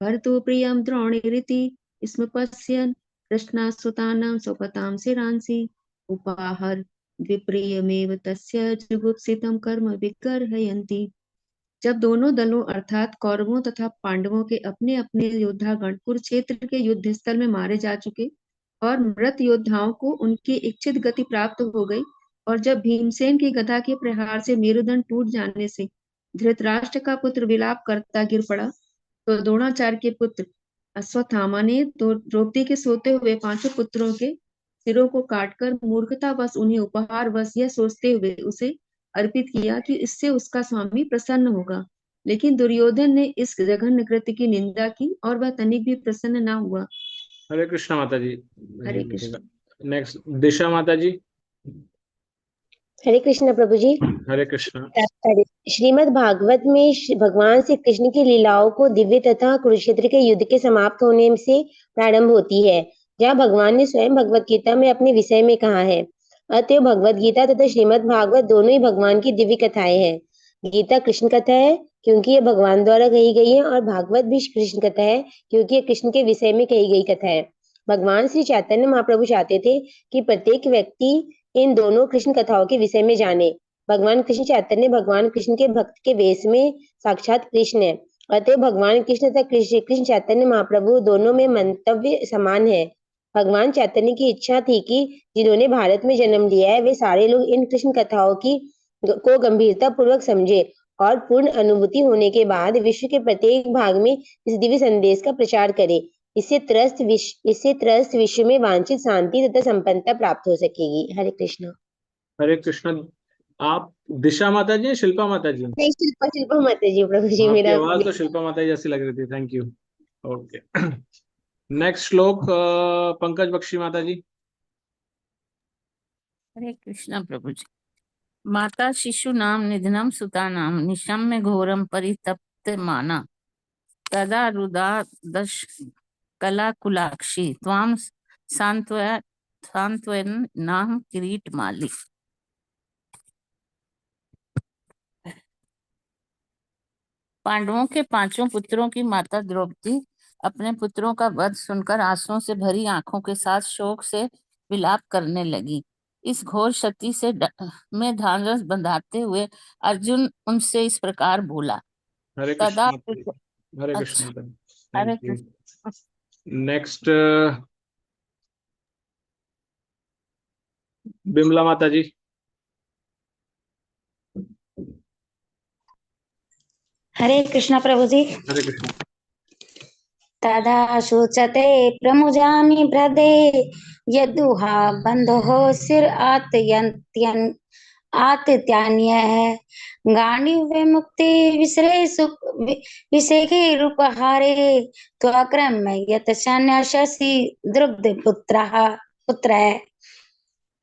भर्तु प्रियं द्रोणीरिति स्म पश्यन् कृष्णाश्रुतानां स्वपतां शिरांसि उपाहर द्विप्रियमेव तस्य जुगुप्सितं कर्म विगर्हयन्ति। जब दोनों दलों अर्थात कौरवों तथा पांडवों के अपने अपने योद्धागण कुरुक्षेत्र के युद्ध स्थल में मारे जा चुके और मृत योद्धाओं को उनकी इच्छित गति प्राप्त हो गई, और जब भीमसेन की गदा के प्रहार से मेरुदंड टूट जाने से धृतराष्ट्र का पुत्र विलाप करता गिर पड़ा, तो द्रोणाचार्य के पुत्र अश्वत्थामा ने द्रौपदी के सोते हुए 5 पुत्रों के सिरों को काटकर मूर्खतावश उन्हें उपहारवश यह सोचते हुए उसे अर्पित किया कि इससे उसका स्वामी प्रसन्न होगा। लेकिन दुर्योधन ने इस जघन्य कृत्य की निंदा की और वह तनिक भी प्रसन्न न हुआ। हरे कृष्ण माता जी। हरे कृष्ण। नेक्स्ट दिशा माता जी। हरे कृष्ण प्रभु जी। हरे कृष्ण। श्रीमद् भागवत में भगवान श्री कृष्ण की लीलाओं को दिव्य तथा कुरुक्षेत्र के युद्ध के समाप्त होने से प्रारंभ होती है, जहाँ भगवान ने स्वयं भगवत गीता में अपने विषय में कहा है। अतएव भगवत गीता तथा श्रीमद् भागवत दोनों ही भगवान की दिव्य कथाएं हैं। गीता कृष्ण कथा है क्योंकि यह भगवान द्वारा कही गई है, और भागवत भी कृष्ण कथा है क्योंकि यह कृष्ण के विषय में कही गई कथा है। भगवान श्री चैतन्य महाप्रभु चाहते थे कि प्रत्येक व्यक्ति इन दोनों कृष्ण कथाओं के विषय में जाने। भगवान कृष्ण चैतन्य भगवान कृष्ण के भक्त के वेश में साक्षात कृष्ण है। अतः भगवान कृष्ण तथा कृष्ण चैतन्य महाप्रभु दोनों में मंतव्य समान है। भगवान चैतन्य की इच्छा थी कि जिन्होंने भारत में जन्म लिया है वे सारे लोग इन कृष्ण कथाओं को गंभीरता पूर्वक समझे और पूर्ण अनुभूति होने के बाद विश्व के प्रत्येक भाग में इस दिव्य संदेश का प्रचार करें। इससे त्रस्त विश्व में वांछित शांति तथा संपन्नता प्राप्त हो सकेगी। हरे कृष्ण। हरे कृष्ण। आप दिशा माता जी, शिल्पा माता जी? नहीं, शिल्पा माता जी प्रभु जी। आपकी मेरा आवाज तो शिल्पा माता जी जैसी लग रही थी। Thank you. ओके। नेक्स्ट श्लोक पंकज बख्शी माता जी। हरे कृष्णा प्रभु जी। माता शिशु नाम निधनम सुता नाम निशम्य घोरम परितप्त माना तदा रुदा दश कला कुलाक्षी त्वाम सांत्वन नाम किरीट माली। पांडवों के पांचों पुत्रों की माता द्रौपदी अपने पुत्रों का वध सुनकर आंसुओं से भरी आंखों के साथ शोक से विलाप करने लगी। इस घोर क्षति से में ढांढस बंधाते हुए अर्जुन उनसे इस प्रकार बोला। हरे तदा Krishna. Hare Krishna. Hare thank you. Krishna. Next Bimla माता जी। हरे कृष्णा प्रभु जी। हरे कृष्ण। तदा शोचते प्रमुजानि ब्रदे यदुहा बंधो सिर आत्यन्य गांडीव मुक्ति विषेके रूपहारे त्वक्रम्य यत सन्यासी द्रुग्ध पुत्र है।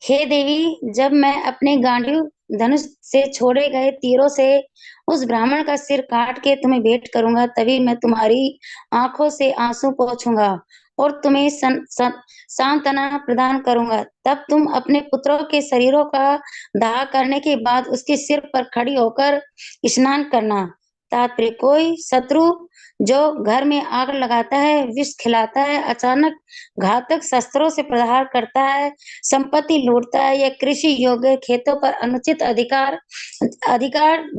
हे देवी, जब मैं अपने गांडीव धनुष से छोड़े गए तीरों से उस ब्राह्मण का सिर काट के तुम्हें भेंट करूंगा, तभी मैं तुम्हारी आंखों से आंसू पोंछूंगा और तुम्हें सांत्वना प्रदान करूंगा। तब तुम अपने पुत्रों के शरीरों का दाह करने के बाद उसके सिर पर खड़ी होकर स्नान करना। तात्पर्य, कोई शत्रु जो घर में आग लगाता है, विष खिलाता है, अचानक घातक शस्त्रों से प्रहार करता है, संपत्ति लूटता है या कृषि योग्य खेतों पर अनुचित अधिकार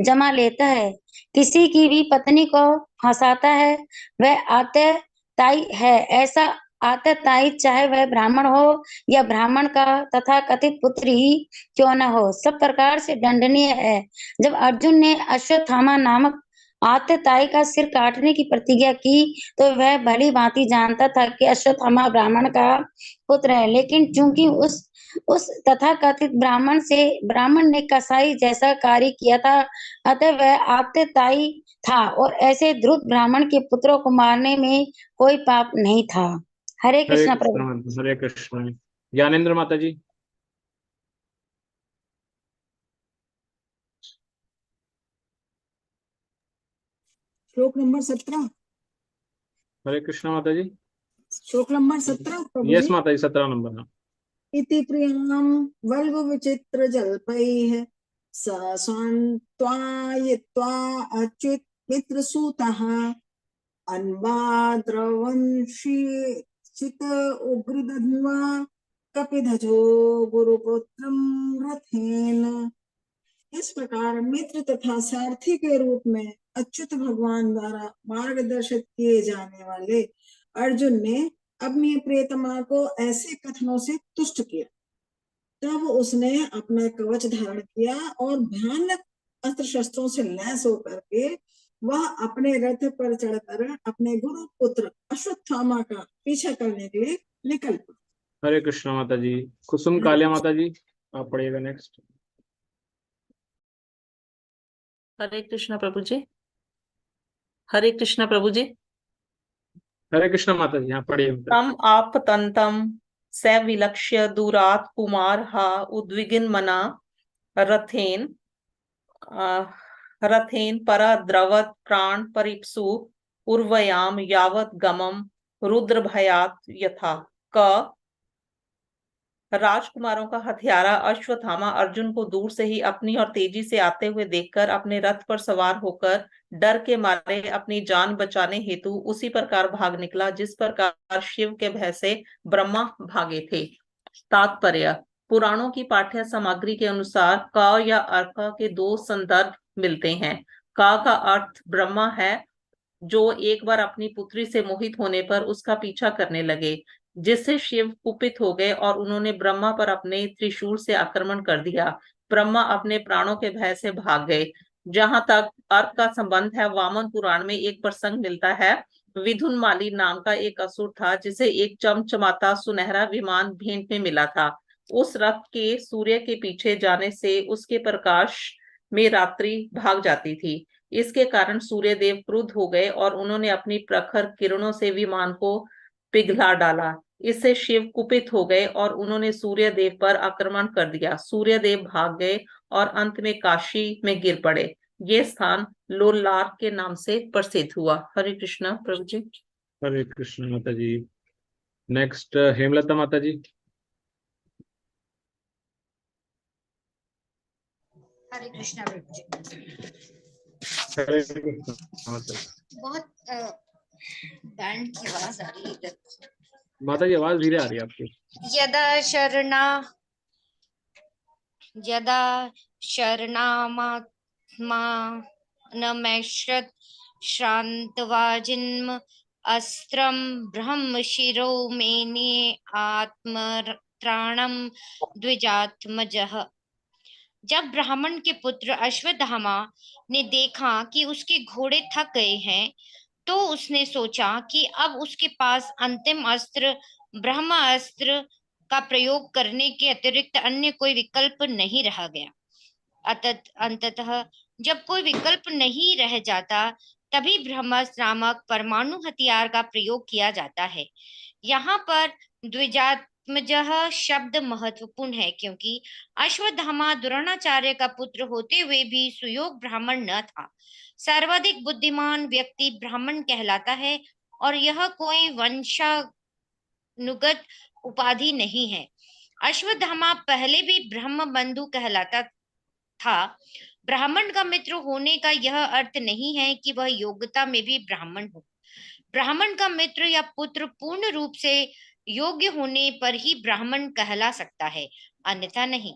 जमा लेता है, किसी की भी पत्नी को फंसाता है, वह आतताई है। ऐसा आतताई चाहे वह ब्राह्मण हो या ब्राह्मण का तथा कथित पुत्र ही क्यों न हो, सब प्रकार से दंडनीय है। जब अर्जुन ने अश्वत्थामा नामक आतताई का सिर काटने की प्रतिज्ञा की तो वह भली भांति जानता था कि अश्वत्थामा ब्राह्मण का पुत्र है, लेकिन चूंकि उस तथाकथित ब्राह्मण ने कसाई जैसा कार्य किया था, अतः वह आतताई था और ऐसे ध्रुव ब्राह्मण के पुत्रों को मारने में कोई पाप नहीं था। हरे कृष्ण प्रभु। हरे कृष्ण। ज्ञानेंद्र माता जी। श्लोक नंबर 17। हरे कृष्ण माता जी। श्लोक नंबर 17 प्रभु यस जी। माता जी, 17 नंबर। हाँ। इति प्रियम वल्गु विचित्र जल्पैः स स्वान्त्वायित्वा अच्युत मित्रसूतः अन्वाद्रवंशीचित उग्रदध्वा कपिध्वजो गुरुपुत्रं रथेन। इस प्रकार मित्र तथा सारथी के रूप में अच्युत भगवान द्वारा मार्गदर्शित किए जाने वाले अर्जुन ने अपनी प्रियतमा को ऐसे कथनों से तुष्ट किया। तब उसने अपना कवच धारण किया और भयानक अस्त्र शस्त्रों से लैस होकर के वह अपने रथ पर चढ़कर अपने गुरु पुत्र अश्वत्थामा का पीछा करने के लिए निकल पड़ा। हरे कृष्ण माता जी। कुसुम कालिया माता जी, आप पढ़िएगा नेक्स्ट। हरे कृष्ण प्रभु जी। हरे कृष्ण प्रभु जी। हरे कृष्ण माता जी, यहाँ पढ़िए। तम आपतंतम स विलक्ष्य दूरात कुमार उद्विग्न मना रथेन परद्रवत प्राण परिप्सु उर्वयाम यावत गमम रुद्र भयात यथा। क राजकुमारों का हथियारा अश्वत्थामा अर्जुन को दूर से ही अपनी और तेजी से आते हुए देखकर अपने रथ पर सवार होकर डर के मारे अपनी जान बचाने हेतु उसी प्रकार भाग निकला जिस प्रकार शिव के भय से ब्रह्मा भागे थे। तात्पर्य, पुराणों की पाठ्य सामग्री के अनुसार क या अर्क के दो संदर्भ मिलते हैं। क का अर्थ ब्रह्मा है, जो एक बार अपनी पुत्री से मोहित होने पर उसका पीछा करने लगे। जिससे शिव कुपित हो गए और उन्होंने ब्रह्मा पर अपने त्रिशूल से आक्रमण कर दिया। ब्रह्मा अपने प्राणों के भय से भाग गए। जहां तक अर्क का संबंध है, वामन पुराण में एक प्रसंग मिलता है। विधुनमाली नाम का एक असुर था, जिसे एक चमचमाता सुनहरा विमान भेंट में मिला था। उस रथ के सूर्य के पीछे जाने से उसके प्रकाश में रात्रि भाग जाती थी। इसके कारण सूर्यदेव क्रुद्ध हो गए और उन्होंने अपनी प्रखर किरणों से विमान को पिघला डाला। इससे शिव कुपित हो गए और उन्होंने सूर्यदेव पर आक्रमण कर दिया। सूर्यदेव भाग गए और अंत में काशी में गिर पड़े। ये स्थान लोलार के नाम से प्रसिद्ध हुआ। हरे कृष्णा प्रभु जी। हरे कृष्ण माता जी। नेक्स्ट हेमलता माता जी। हरे कृष्णा प्रभु जी। हरे कृष्ण माता जी। बहुत बैंड की आवाज आ रही है माता जी, आवाज धीरे आ रही है आपकी। यदा शरणात्मा न मैश्रत श्रान्तवाजिन्म अस्त्रम ब्रह्म शिरो मेने आत्मत्राणम द्विजात्मजः। जब ब्राह्मण के पुत्र अश्वत्थामा ने देखा कि उसके घोड़े थक गए हैं, तो उसने सोचा कि अब उसके पास अंतिम अस्त्र ब्रह्मास्त्र का प्रयोग करने के अतिरिक्त अन्य कोई विकल्प नहीं रह गया। अंततः जब कोई विकल्प नहीं रह जाता, तभी ब्रह्मास्त्र नामक परमाणु हथियार का प्रयोग किया जाता है। यहाँ पर द्विजात्मजः शब्द महत्वपूर्ण है, क्योंकि अश्वत्थामा द्रोणाचार्य का पुत्र होते हुए भी सुयोग ब्राह्मण न था। सर्वाधिक बुद्धिमान व्यक्ति ब्राह्मण कहलाता है और यह कोई वंशानुगत उपाधि नहीं है। अश्वत्थामा पहले भी ब्रह्म बंधु कहलाता था। ब्राह्मण का मित्र होने का यह अर्थ नहीं है कि वह योग्यता में भी ब्राह्मण हो। ब्राह्मण का मित्र या पुत्र पूर्ण रूप से योग्य होने पर ही ब्राह्मण कहला सकता है, अन्यथा नहीं।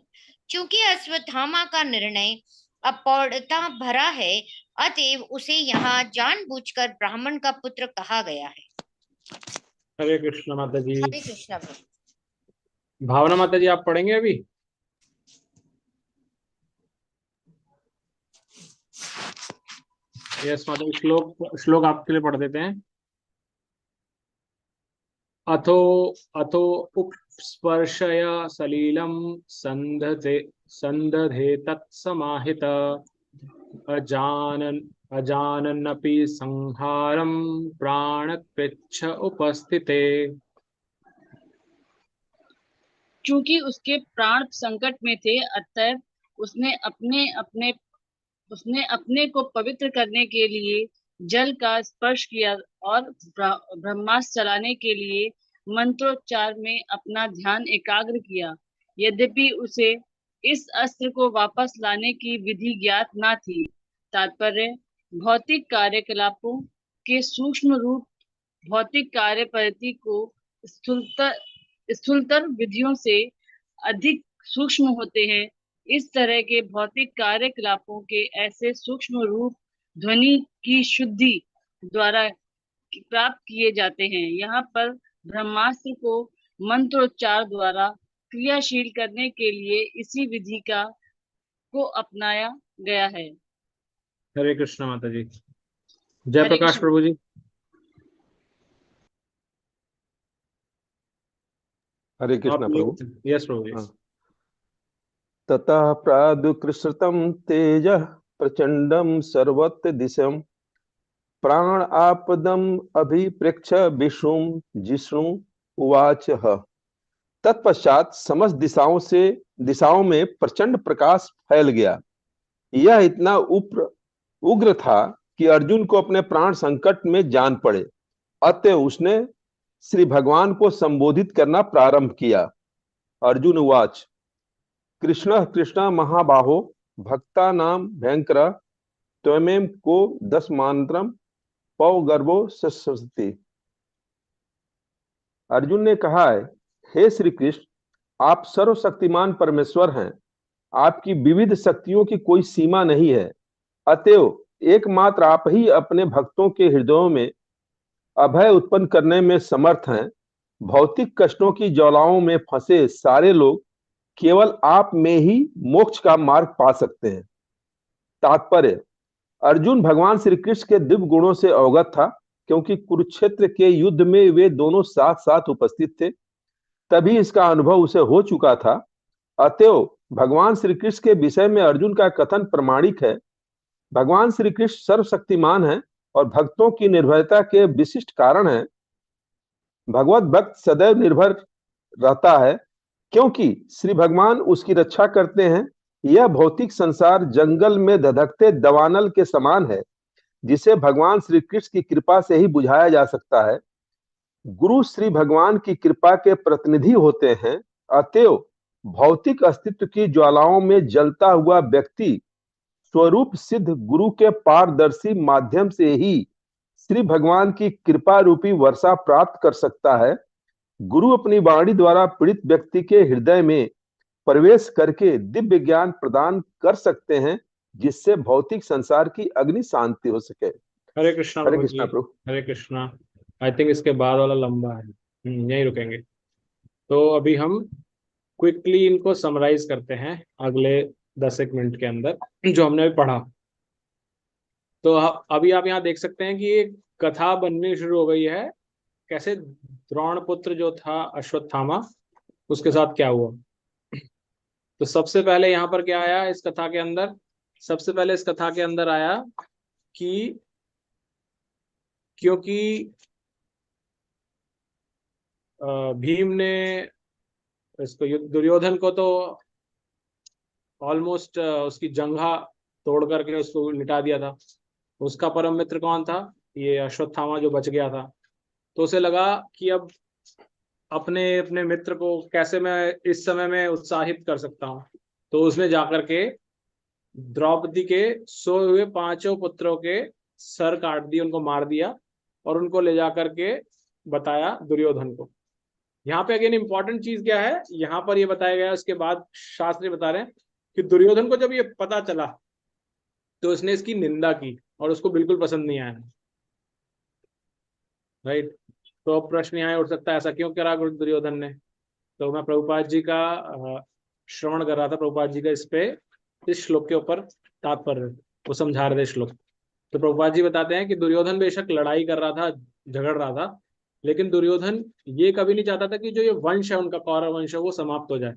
क्योंकि अश्वत्थामा का निर्णय अपौढ़ता भरा है, अतएव उसे यहाँ जानबूझकर ब्राह्मण का पुत्र कहा गया है। हरे कृष्ण माता जी। हरे कृष्ण। भावना माता जी, आप पढ़ेंगे अभी? यस माता जी, श्लोक आपके लिए पढ़ देते हैं। अथो उपस्पर्शय सलीलम संदधे तत्समाहित अजानन्नपि संहारम प्राणकृच्छ उपस्थिते। चूंकि उसके प्राण संकट में थे, अतः उसने अपने को पवित्र करने के लिए जल का स्पर्श किया और ब्रह्मास्त्र चलाने के लिए मंत्रोच्चार में अपना ध्यान एकाग्र किया। यद्यपि उसे इस अस्त्र को वापस लाने की विधि ज्ञात न थी। तात्पर्य: भौतिक कार्यकलापों के सूक्ष्म रूप भौतिक कार्य पद्धति को स्थूलतर विधियों से अधिक सूक्ष्म होते हैं। इस तरह के भौतिक कार्यकलापों के ऐसे सूक्ष्म रूप ध्वनि की शुद्धि द्वारा प्राप्त किए जाते हैं। यहाँ पर ब्रह्मास्त्र को मंत्रोच्चार द्वारा क्रियाशील करने के लिए इसी विधि को अपनाया गया है। हरे कृष्ण माता जी। जयप्रकाश प्रभु जी। हरे कृष्ण प्रभु। यस प्रभु जी। ततः प्रादुकृष्टम तेजः प्रचंडम सर्वत्र दिशम प्राण आपदम अभिप्रेक्ष विष्णु जिष्णु उवाच। तत्पश्चात समस्त दिशाओं में प्रचंड प्रकाश फैल गया। यह इतना उग्र था कि अर्जुन को अपने प्राण संकट में जान पड़े। अतः उसने श्री भगवान को संबोधित करना प्रारंभ किया। अर्जुन उवाच: कृष्ण कृष्ण महाबाहो भक्ता नाम भयंकर त्वमेव को दस मंत्रम पौ गर्भो सरस्वती। अर्जुन ने कहा है, हे श्री कृष्ण, आप सर्वशक्तिमान परमेश्वर हैं। आपकी विविध शक्तियों की कोई सीमा नहीं है। अतएव एकमात्र आप ही अपने भक्तों के हृदयों में अभय उत्पन्न करने में समर्थ हैं। भौतिक कष्टों की ज्वालाओं में फंसे सारे लोग केवल आप में ही मोक्ष का मार्ग पा सकते हैं। तात्पर्य: अर्जुन भगवान श्री कृष्ण के दिव्य गुणों से अवगत था, क्योंकि कुरुक्षेत्र के युद्ध में वे दोनों साथ साथ उपस्थित थे, तभी इसका अनुभव उसे हो चुका था। अतएव भगवान श्री कृष्ण के विषय में अर्जुन का कथन प्रमाणिक है। भगवान श्री कृष्ण सर्वशक्तिमान हैं और भक्तों की निर्भरता के विशिष्ट कारण हैं। भगवत भक्त सदैव निर्भर रहता है, क्योंकि श्री भगवान उसकी रक्षा करते हैं। यह भौतिक संसार जंगल में धधकते दवानल के समान है, जिसे भगवान श्री कृष्ण की कृपा से ही बुझाया जा सकता है। गुरु श्री भगवान की कृपा के प्रतिनिधि होते हैं। अतएव भौतिक अस्तित्व की ज्वालाओं में जलता हुआ व्यक्ति स्वरूप सिद्ध गुरु के पारदर्शी माध्यम से ही श्री भगवान की कृपा रूपी वर्षा प्राप्त कर सकता है। गुरु अपनी वाणी द्वारा पीड़ित व्यक्ति के हृदय में प्रवेश करके दिव्य ज्ञान प्रदान कर सकते हैं, जिससे भौतिक संसार की अग्नि शांति हो सके। हरे कृष्णा हरे प्रभु कृष्णा जी, प्रभु। हरे कृष्णा। आई थिंक इसके बाद वाला लंबा है, यहीं रुकेंगे। तो अभी हम क्विकली इनको समराइज करते हैं अगले 10-1 मिनट के अंदर, जो हमने अभी पढ़ा। तो अभी आप यहाँ देख सकते हैं कि एक कथा बननी शुरू हो गई है, कैसे द्रोण पुत्र जो था अश्वत्थामा, उसके साथ क्या हुआ। तो सबसे पहले यहाँ पर क्या आया इस कथा के अंदर? सबसे पहले इस कथा के अंदर आया कि क्योंकि भीम ने इसको दुर्योधन को तो ऑलमोस्ट उसकी जंघा तोड़ करके उसको लिटा दिया था। उसका परम मित्र कौन था? ये अश्वत्थामा जो बच गया था। तो उसे लगा कि अब अपने अपने मित्र को कैसे मैं इस समय में उत्साहित कर सकता हूँ। तो उसने जाकर के द्रौपदी के सोए हुए 5 पुत्रों के सर काट दिए, उनको मार दिया और उनको ले जाकर के बताया दुर्योधन को। यहाँ पे अगेन इंपॉर्टेंट चीज क्या है, यहाँ पर ये बताया गया, उसके बाद शास्त्री बता रहे हैं कि दुर्योधन को जब ये पता चला तो उसने इसकी निंदा की और उसको बिल्कुल पसंद नहीं आया। राइट। तो अब प्रश्न यहाँ उठ सकता है, ऐसा क्यों करा दुर्योधन ने? तो मैं प्रभुपाद जी का श्रवण कर रहा था, प्रभुपाद जी का इस श्लोक के ऊपर तात्पर्य वो समझा रहे थे श्लोक। तो प्रभुपाद जी बताते हैं कि दुर्योधन बेशक लड़ाई कर रहा था, झगड़ रहा था, लेकिन दुर्योधन ये कभी नहीं चाहता था कि जो ये वंश है उनका, कौरव वंश है, वो समाप्त हो जाए,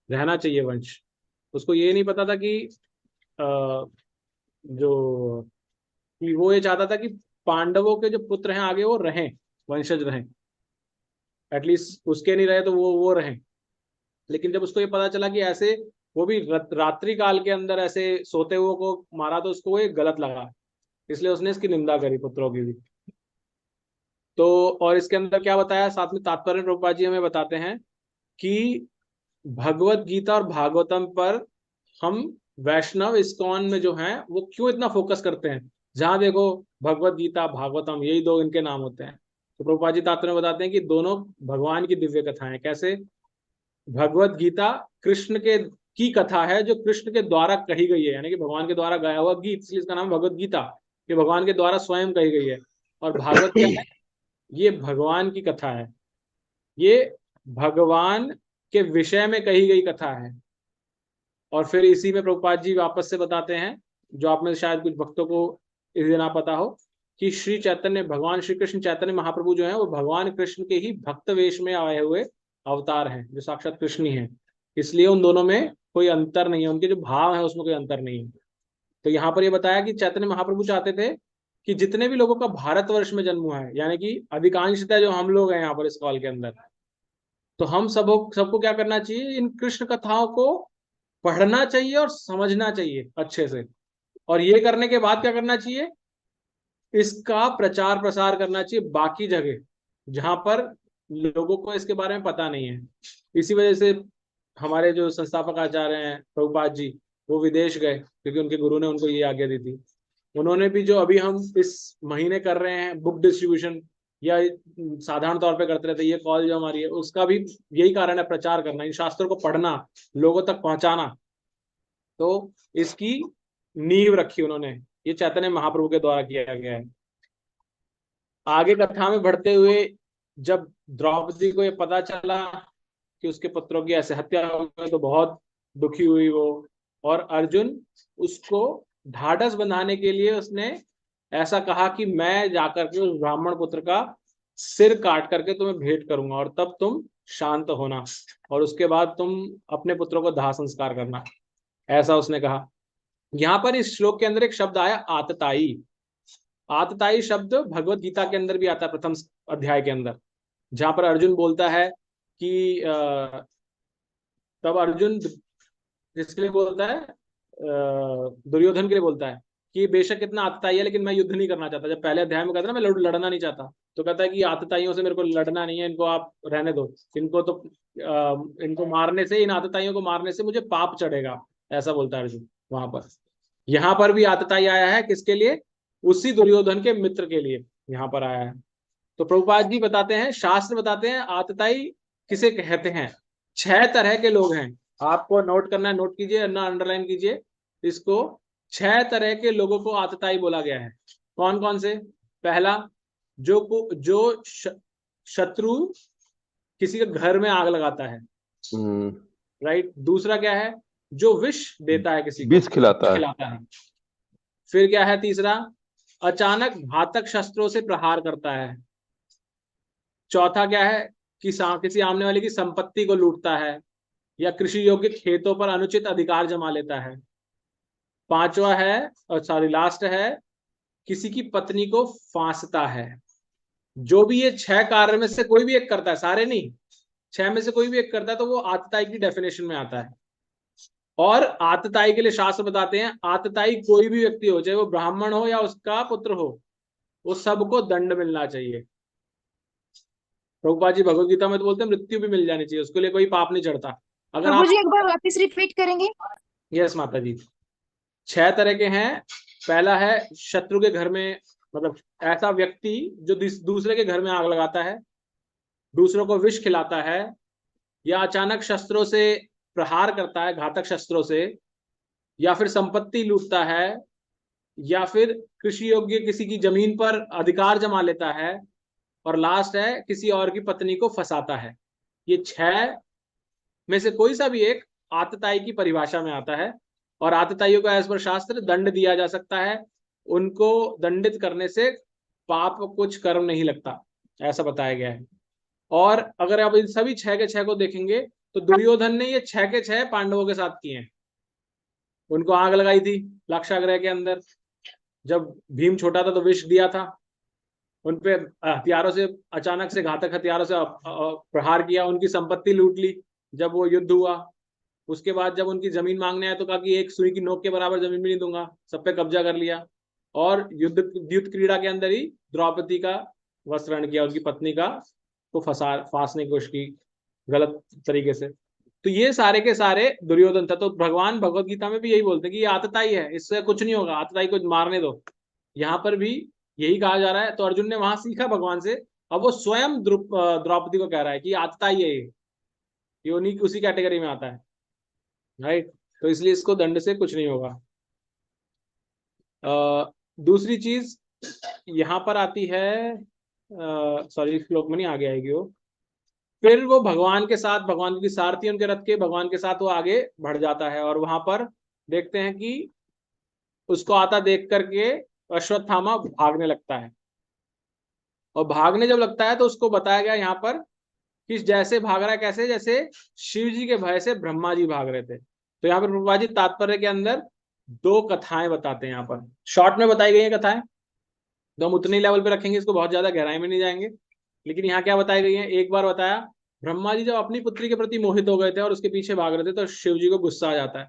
रहना चाहिए वंश। उसको ये नहीं पता था कि वो ये चाहता था कि पांडवों के जो पुत्र हैं आगे वो रहें, वंशज रहें, एटलीस्ट उसके नहीं रहे तो वो रहें। लेकिन जब उसको ये पता चला कि ऐसे वो भी रात्रि काल के अंदर ऐसे सोते हुए को मारा, तो उसको ये गलत लगा, इसलिए उसने इसकी निंदा करी पुत्रों की भी। तो और इसके अंदर क्या बताया साथ में तात्पर्य प्रभुपाद जी हमें बताते हैं कि भगवत गीता और भागवतम पर हम वैष्णव इस्कॉन में जो हैं वो क्यों इतना फोकस करते हैं। जहां देखो भगवत गीता भागवतम, यही दो इनके नाम होते हैं। तो प्रभुपाद जी तात्पर्य बताते हैं कि दोनों भगवान की दिव्य कथाएं। कैसे? भगवत गीता कृष्ण की कथा है, जो कृष्ण के द्वारा कही गई है, यानी कि भगवान के द्वारा गाया हुआ गीत, इसलिए इसका नाम भगवत गीता, ये भगवान के द्वारा स्वयं कही गई है। और भागवत क्या है? ये भगवान की कथा है, ये भगवान के विषय में कही गई कथा है। और फिर इसी में प्रभुपाद जी वापस से बताते हैं, जो आप में शायद कुछ भक्तों को इस दिन ना पता हो, कि श्री चैतन्य भगवान श्री कृष्ण चैतन्य महाप्रभु जो है वो भगवान कृष्ण के ही भक्त वेश में आए हुए अवतार हैं, जो साक्षात कृष्ण ही हैं। इसलिए उन दोनों में कोई अंतर नहीं है, उनके जो भाव है उसमें कोई अंतर नहीं है। तो यहाँ पर ये बताया कि चैतन्य महाप्रभु चाहते थे कि जितने भी लोगों का भारतवर्ष में जन्म हुआ है, यानी कि अधिकांशतः जो हम लोग हैं यहाँ पर इस कॉल के अंदर, तो हम सबको क्या करना चाहिए? इन कृष्ण कथाओं को पढ़ना चाहिए और समझना चाहिए अच्छे से। और ये करने के बाद क्या करना चाहिए? इसका प्रचार प्रसार करना चाहिए बाकी जगह जहां पर लोगों को इसके बारे में पता नहीं है। इसी वजह से हमारे जो संस्थापक आचार्य हैं प्रभुपाद जी, वो विदेश गए, क्योंकि उनके गुरु ने उनको ये आज्ञा दी थी। उन्होंने भी जो अभी हम इस महीने कर रहे हैं बुक डिस्ट्रीब्यूशन, या साधारण तौर पे करते रहते, ये कॉल जो हमारी है, उसका भी यही कारण है, प्रचार करना, इन शास्त्रों को पढ़ना, लोगों तक पहुंचाना। तो इसकी नींव रखी उन्होंने, ये चैतन्य महाप्रभु के द्वारा किया गया है। आगे कथा में बढ़ते हुए जब द्रौपदी को ये पता चला कि उसके पुत्रों की ऐसे हत्या हो गई तो बहुत दुखी हुई वो, और अर्जुन उसको ढाढ़स बंधाने के लिए उसने ऐसा कहा कि मैं जाकर के उस ब्राह्मण पुत्र का सिर काट करके तुम्हें भेंट करूंगा और तब तुम शांत होना और उसके बाद तुम अपने पुत्रों को दाह संस्कार करना, ऐसा उसने कहा। यहाँ पर इस श्लोक के अंदर एक शब्द आया आतताई। आतताई शब्द भगवत गीता के अंदर भी आता है, प्रथम अध्याय के अंदर, जहां पर अर्जुन बोलता है कि तब अर्जुन जिसके लिए बोलता है, दुर्योधन के लिए बोलता है कि बेशक इतना आतताई है लेकिन मैं युद्ध नहीं करना चाहता। जब पहले अध्याय में कहता ना मैं लड़ना नहीं चाहता, तो कहता है कि आतताइयों से मेरे को लड़ना नहीं है, इनको आप रहने दो, इनको तो इनको मारने से, इन आतताइयों को मारने से मुझे पाप चढ़ेगा, ऐसा बोलता है अर्जुन वहां पर। यहाँ पर भी आतताई आया है, किसके लिए? उसी दुर्योधन के मित्र के लिए यहाँ पर आया है। तो प्रभुपाद जी बताते हैं, शास्त्र बताते हैं आतताई किसे कहते हैं। 6 तरह के लोग हैं, आपको नोट करना है, नोट कीजिए ना अंडरलाइन कीजिए इसको। 6 तरह के लोगों को आतताई बोला गया है। कौन कौन से? पहला, जो शत्रु किसी के घर में आग लगाता है, राइट। दूसरा क्या है? जो विष देता है, किसी को विष खिलाता है। फिर क्या है? तीसरा, अचानक घातक शस्त्रों से प्रहार करता है। चौथा क्या है? कि किसी सामने वाले की संपत्ति को लूटता है या कृषि योग्य खेतों पर अनुचित अधिकार जमा लेता है। पांचवा है, और लास्ट है, किसी की पत्नी को फांसता है। जो भी ये 6 कार्य में से कोई भी एक करता है, सारे नहीं, 6 में से कोई भी एक करता है, तो वो आतताई की डेफिनेशन में आता है। और आतताई के लिए शास्त्र बताते हैं, आतताई कोई भी व्यक्ति हो, चाहे वो ब्राह्मण हो या उसका पुत्र हो, वो सबको दंड मिलना चाहिए। प्रभुपाद जी भगवत गीता में तो बोलते हैं मृत्यु भी मिल जानी चाहिए, उसके लिए कोई पाप नहीं चढ़ता। अगर आप एक बार वापस रिपीट करेंगे? यस माता जी। 6 तरह के हैं। पहला है शत्रु के घर में, मतलब ऐसा व्यक्ति जो दूसरे के घर में आग लगाता है, दूसरों को विष खिलाता है, या अचानक शस्त्रों से प्रहार करता है, घातक शस्त्रों से, या फिर संपत्ति लूटता है, या फिर कृषि योग्य किसी की जमीन पर अधिकार जमा लेता है, और लास्ट है किसी और की पत्नी को फंसाता है। ये 6 में से कोई सा भी एक आतताई की परिभाषा में आता है, और आतताइयों को एज पर शास्त्र दंड दिया जा सकता है। उनको दंडित करने से पाप कुछ कर्म नहीं लगता, ऐसा बताया गया है। और अगर आप इन सभी 6 के 6 को देखेंगे तो दुर्योधन ने ये 6 के 6 पांडवों के साथ किए हैं। उनको आग लगाई थी लाक्षागृह के अंदर, जब भीम छोटा था तो विष दिया था, उनपे हथियारों से, अचानक से घातक हथियारों से प्रहार किया, उनकी संपत्ति लूट ली जब वो युद्ध हुआ। उसके बाद जब उनकी जमीन मांगने आए तो कहा कि एक सुई की नोक के बराबर जमीन भी नहीं दूंगा, सब पे कब्जा कर लिया। और युद्ध क्रीड़ा के अंदर ही द्रौपदी का वस्त्रण किया, उनकी पत्नी का को फांसने की कोशिश की गलत तरीके से। तो ये सारे के सारे दुर्योधन था। तो भगवान भगवत गीता में भी यही बोलते हैं कि ये आतताई है, इससे कुछ नहीं होगा, आतताई को मारने दो। यहाँ पर भी यही कहा जा रहा है। तो अर्जुन ने वहां सीखा भगवान से, अब वो स्वयं द्रौपदी को कह रहा है कि आतताई है, ये उन्हीं उसी कैटेगरी में आता है, राइट। तो इसलिए इसको दंड से कुछ नहीं होगा। दूसरी चीज यहाँ पर आती है, सॉरी श्लोक में नहीं आगे आएगी वो। फिर वो भगवान के साथ, भगवान की सारथी उनके रथ के, भगवान के साथ वो आगे बढ़ जाता है, और वहां पर देखते हैं कि उसको आता देख करके अश्वत्थामा भागने लगता है। और भागने जब लगता है तो उसको बताया गया यहाँ पर कि जैसे भाग रहा है, कैसे? जैसे शिव जी के भय से ब्रह्मा जी भाग रहे थे। तो यहाँ पर प्रभुपाद जी तात्पर्य के अंदर 2 कथाएं बताते हैं, यहाँ पर शॉर्ट में बताई गई है कथाएं, तो हम उतने लेवल पे रखेंगे इसको, बहुत ज्यादा गहराई में नहीं जाएंगे। लेकिन यहाँ क्या बताई गई है? एक बार बताया, ब्रह्मा जी जब अपनी पुत्री के प्रति मोहित हो गए थे और उसके पीछे भाग रहे थे, तो शिव जी को गुस्सा आ जाता है,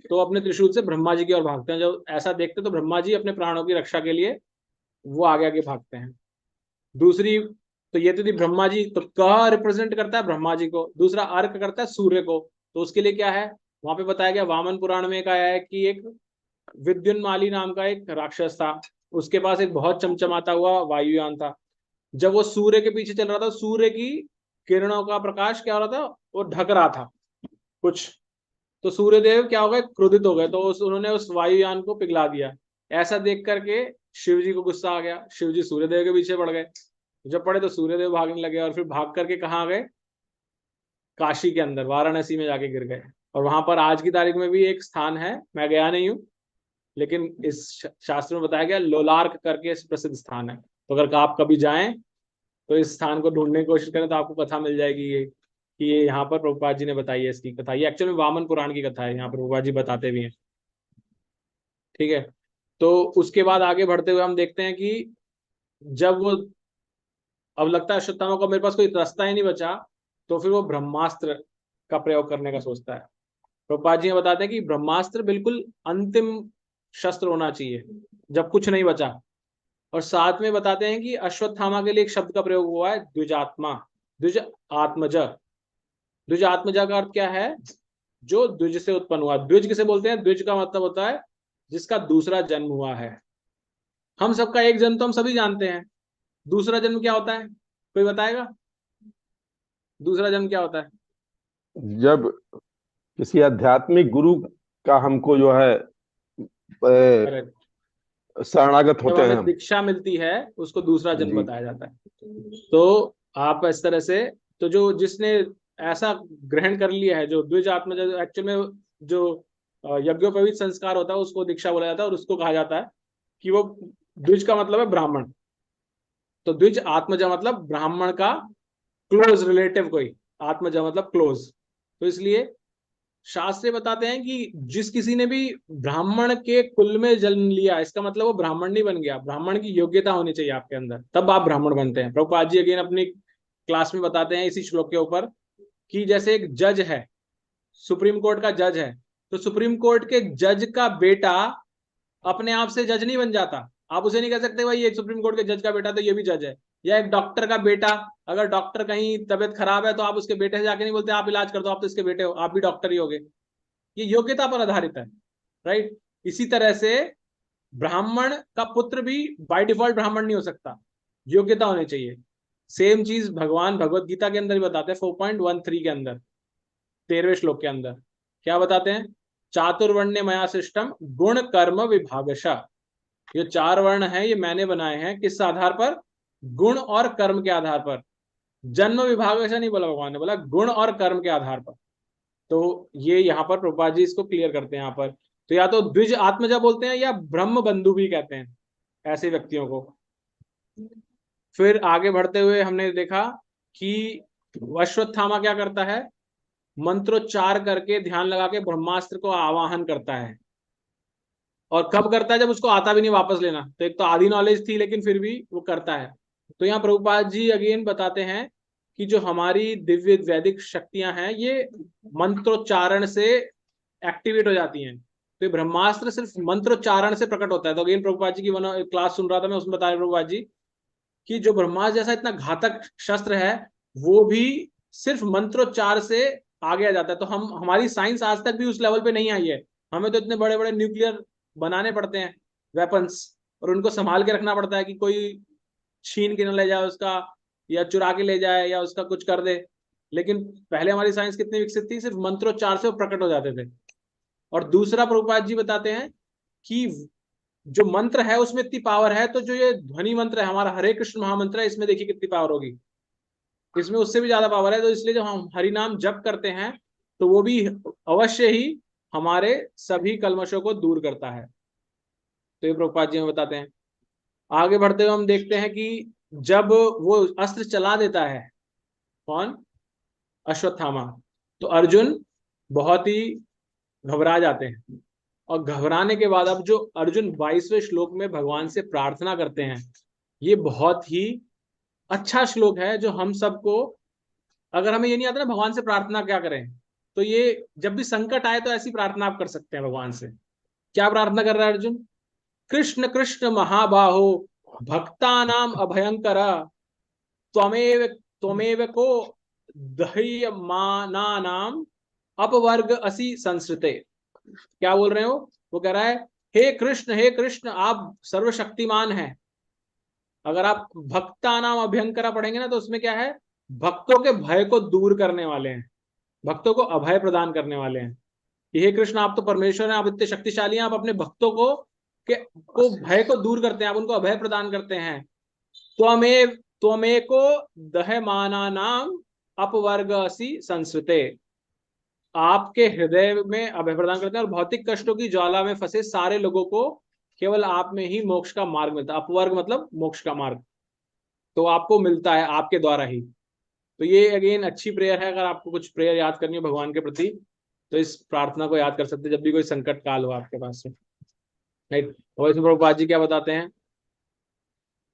तो अपने त्रिशूल से ब्रह्मा जी की ओर भागते हैं। जब ऐसा देखते तो ब्रह्मा जी अपने प्राणों की रक्षा के लिए वो आगे आगे भागते हैं। दूसरी, तो ये तो थी ब्रह्मा जी, तो क रिप्रेजेंट करता है ब्रह्मा जी को, दूसरा अर्क करता है सूर्य को। तो उसके लिए क्या है? वहां पे बताया गया, वामन पुराण में एक आया है कि एक विद्युन्माली नाम का एक राक्षस था, उसके पास एक बहुत चमचमाता हुआ वायुयान था। जब वो सूर्य के पीछे चल रहा था, सूर्य की किरणों का प्रकाश क्या हो रहा था, वो ढक रहा था कुछ, तो सूर्यदेव क्या हो गए? क्रोधित हो गए, तो उन्होंने उस वायुयान को पिघला दिया। ऐसा देख करके शिव जी को गुस्सा आ गया, शिव जी सूर्यदेव के पीछे पड़ गए। जब पढ़े तो सूर्यदेव भागने लगे और फिर भाग करके कहाँ आ गए, काशी के अंदर, वाराणसी में जाके गिर गए। और वहां पर आज की तारीख में भी एक स्थान है, मैं गया नहीं हूँ, लेकिन इस शास्त्र में बताया गया लोलार्क करके प्रसिद्ध स्थान है। तो अगर आप कभी जाएं तो इस स्थान को ढूंढने की कोशिश करें तो आपको कथा मिल जाएगी ये, कि ये यहाँ पर प्रभुपाद जी ने बताई है इसकी कथा। ये एक्चुअल में वामन पुराण की कथा है, यहाँ पर प्रभुपाद जी बताते भी हैं। ठीक है, तो उसके बाद आगे बढ़ते हुए हम देखते हैं कि जब वो, अब लगता है अश्वत्थामा को मेरे पास कोई रास्ता ही नहीं बचा, तो फिर वो ब्रह्मास्त्र का प्रयोग करने का सोचता है। प्रभुपाद जी बताते हैं कि ब्रह्मास्त्र बिल्कुल अंतिम शस्त्र होना चाहिए जब कुछ नहीं बचा। और साथ में बताते हैं कि अश्वत्थामा के लिए एक शब्द का प्रयोग हुआ है, द्विजात्मा, द्विज आत्मज। द्विज आत्मजा का अर्थ क्या है, जो द्विज से उत्पन्न हुआ। द्विज किसे बोलते हैं, द्विज का मतलब होता है जिसका दूसरा जन्म हुआ है। हम सबका एक जन्म तो हम सभी जानते हैं, दूसरा जन्म क्या होता है, कोई बताएगा? दूसरा जन्म क्या होता है? जब किसी आध्यात्मिक गुरु का हमको जो है शरणागत जब होते हैं हमें हम, दीक्षा मिलती है उसको दूसरा जन्म जी। बताया जाता है। तो आप इस तरह से, तो जो जिसने ऐसा ग्रहण कर लिया है, जो द्विज आत्मा, एक्चुअल में जो यज्ञोपवीत संस्कार होता है उसको दीक्षा बोला जाता है, और उसको कहा जाता है कि वो द्विज का मतलब है ब्राह्मण। तो द्विज आत्मजा मतलब ब्राह्मण का क्लोज रिलेटिव कोई, आत्मजा मतलब क्लोज। तो इसलिए शास्त्र बताते हैं कि जिस किसी ने भी ब्राह्मण के कुल में जन्म लिया, इसका मतलब वो ब्राह्मण नहीं बन गया, ब्राह्मण की योग्यता होनी चाहिए आपके अंदर, तब आप ब्राह्मण बनते हैं। प्रभुपाद जी अगेन अपनी क्लास में बताते हैं इसी श्लोक के ऊपर कि जैसे एक जज है, सुप्रीम कोर्ट का जज है, तो सुप्रीम कोर्ट के जज का बेटा अपने आप से जज नहीं बन जाता। आप उसे नहीं कह सकते भाई ये सुप्रीम कोर्ट के जज का बेटा तो ये भी जज है। या एक डॉक्टर का बेटा, अगर डॉक्टर कहीं तबियत खराब है तो आप उसके बेटे से जाके नहीं बोलते आप इलाज कर दो, आप तो इसके बेटे हो, आप भी डॉक्टर ही होगे। ये योग्यता पर आधारित है, राइट। इसी तरह से ब्राह्मण का पुत्र भी बाय डिफॉल्ट ब्राह्मण नहीं हो सकता, योग्यता होनी चाहिए। सेम चीज भगवान भगवत गीता के अंदर भी बताते हैं, 4.13 के अंदर, 13वें श्लोक के अंदर क्या बताते हैं, चातुर्वर्ण्य मया सिस्टम गुण कर्म विभागशः। ये 4 वर्ण हैं, ये मैंने बनाए हैं, किस आधार पर, गुण और कर्म के आधार पर। जन्म विभागशः नहीं बोला भगवान ने, बोला गुण और कर्म के आधार पर। तो ये यहाँ पर प्रभुपाद जी इसको क्लियर करते हैं यहाँ पर। तो या तो द्विज आत्मजा बोलते हैं या ब्रह्म बंधु भी कहते हैं ऐसे व्यक्तियों को। फिर आगे बढ़ते हुए हमने देखा कि अश्वत्थामा क्या करता है, मंत्रोच्चार करके ध्यान लगा के ब्रह्मास्त्र को आवाहन करता है। और कब करता है, जब उसको आता भी नहीं वापस लेना। तो एक तो आधी नॉलेज थी लेकिन फिर भी वो करता है। तो यहाँ प्रभुपाद जी अगेन बताते हैं कि जो हमारी दिव्य वैदिक शक्तियां हैं ये मंत्रोच्चारण से एक्टिवेट हो जाती हैं। तो ये ब्रह्मास्त्र सिर्फ मंत्रोच्चारण से प्रकट होता है। तो अगेन प्रभुपाद जी की क्लास सुन रहा था मैं, उसमें बता रहे प्रभुपाद जी कि जो ब्रह्मास्त्र जैसा इतना घातक शस्त्र है वो भी सिर्फ मंत्रोच्चार से आगे आ जाता है। तो हमारी साइंस आज तक भी उस लेवल पे नहीं आई है। हमें तो इतने बड़े बड़े न्यूक्लियर बनाने पड़ते हैं वेपन्स, और उनको संभाल के रखना पड़ता है कि कोई छीन के न ले जाए उसका, या चुरा के ले जाए, या उसका कुछ कर दे। लेकिन पहले हमारी साइंस कितनी विकसित थी, सिर्फ मंत्रोच्चार से वो प्रकट हो जाते थे। और दूसरा प्रभुपाद जी बताते हैं कि जो मंत्र है उसमें इतनी पावर है, तो जो ये ध्वनि मंत्र है हमारा हरे कृष्ण महामंत्र है, इसमें देखिए कितनी पावर होगी, इसमें उससे भी ज्यादा पावर है। तो इसलिए जब हम हरि नाम जप करते हैं तो वो भी अवश्य ही हमारे सभी कल्मशों को दूर करता है। तो ये प्रभुपाद जी हमें बताते हैं। आगे बढ़ते हुए हम देखते हैं कि जब वो अस्त्र चला देता है, कौन, अश्वत्थामा, तो अर्जुन बहुत ही घबरा जाते हैं। और घबराने के बाद अब जो अर्जुन 22वें श्लोक में भगवान से प्रार्थना करते हैं, ये बहुत ही अच्छा श्लोक है जो हम सबको, अगर हमें ये नहीं आता ना भगवान से प्रार्थना क्या करें, तो ये जब भी संकट आए तो ऐसी प्रार्थना आप कर सकते हैं भगवान से। क्या प्रार्थना कर रहा है अर्जुन, कृष्ण कृष्ण महाबाहो भक्तानाम अभयंकर त्वमेव त्वमेव को दह्यमानानाम अपवर्ग असी संस्कृते। क्या बोल रहे हो, वो कह रहा है हे कृष्ण आप सर्वशक्तिमान हैं। अगर आप भक्ता नाम अभयंकरा पढ़ेंगे ना तो उसमें क्या है, भक्तों के भय को दूर करने वाले हैं, भक्तों को अभय प्रदान करने वाले हैं। हे कृष्ण आप तो परमेश्वर हैं, आप इतने शक्तिशाली हैं, आप अपने भक्तों को भय को दूर करते हैं, आप उनको अभय प्रदान करते हैं। त्वमेको दह्यमानानाम अपवर्गसि संस्कृते, आपके हृदय में अभय प्रदान करते हैं और भौतिक कष्टों की ज्वाला में फंसे सारे लोगों को केवल आप में ही मोक्ष का मार्ग मिलता है। अपवर्ग मतलब मोक्ष का मार्ग, तो आपको मिलता है आपके द्वारा ही। तो ये अगेन अच्छी प्रेयर है। अगर आपको कुछ प्रेयर याद करनी हो भगवान के प्रति तो इस प्रार्थना को याद कर सकते हैं जब भी कोई संकट काल हो आपके पास में, राइट। और इसमें प्रभुपाद जी क्या बताते हैं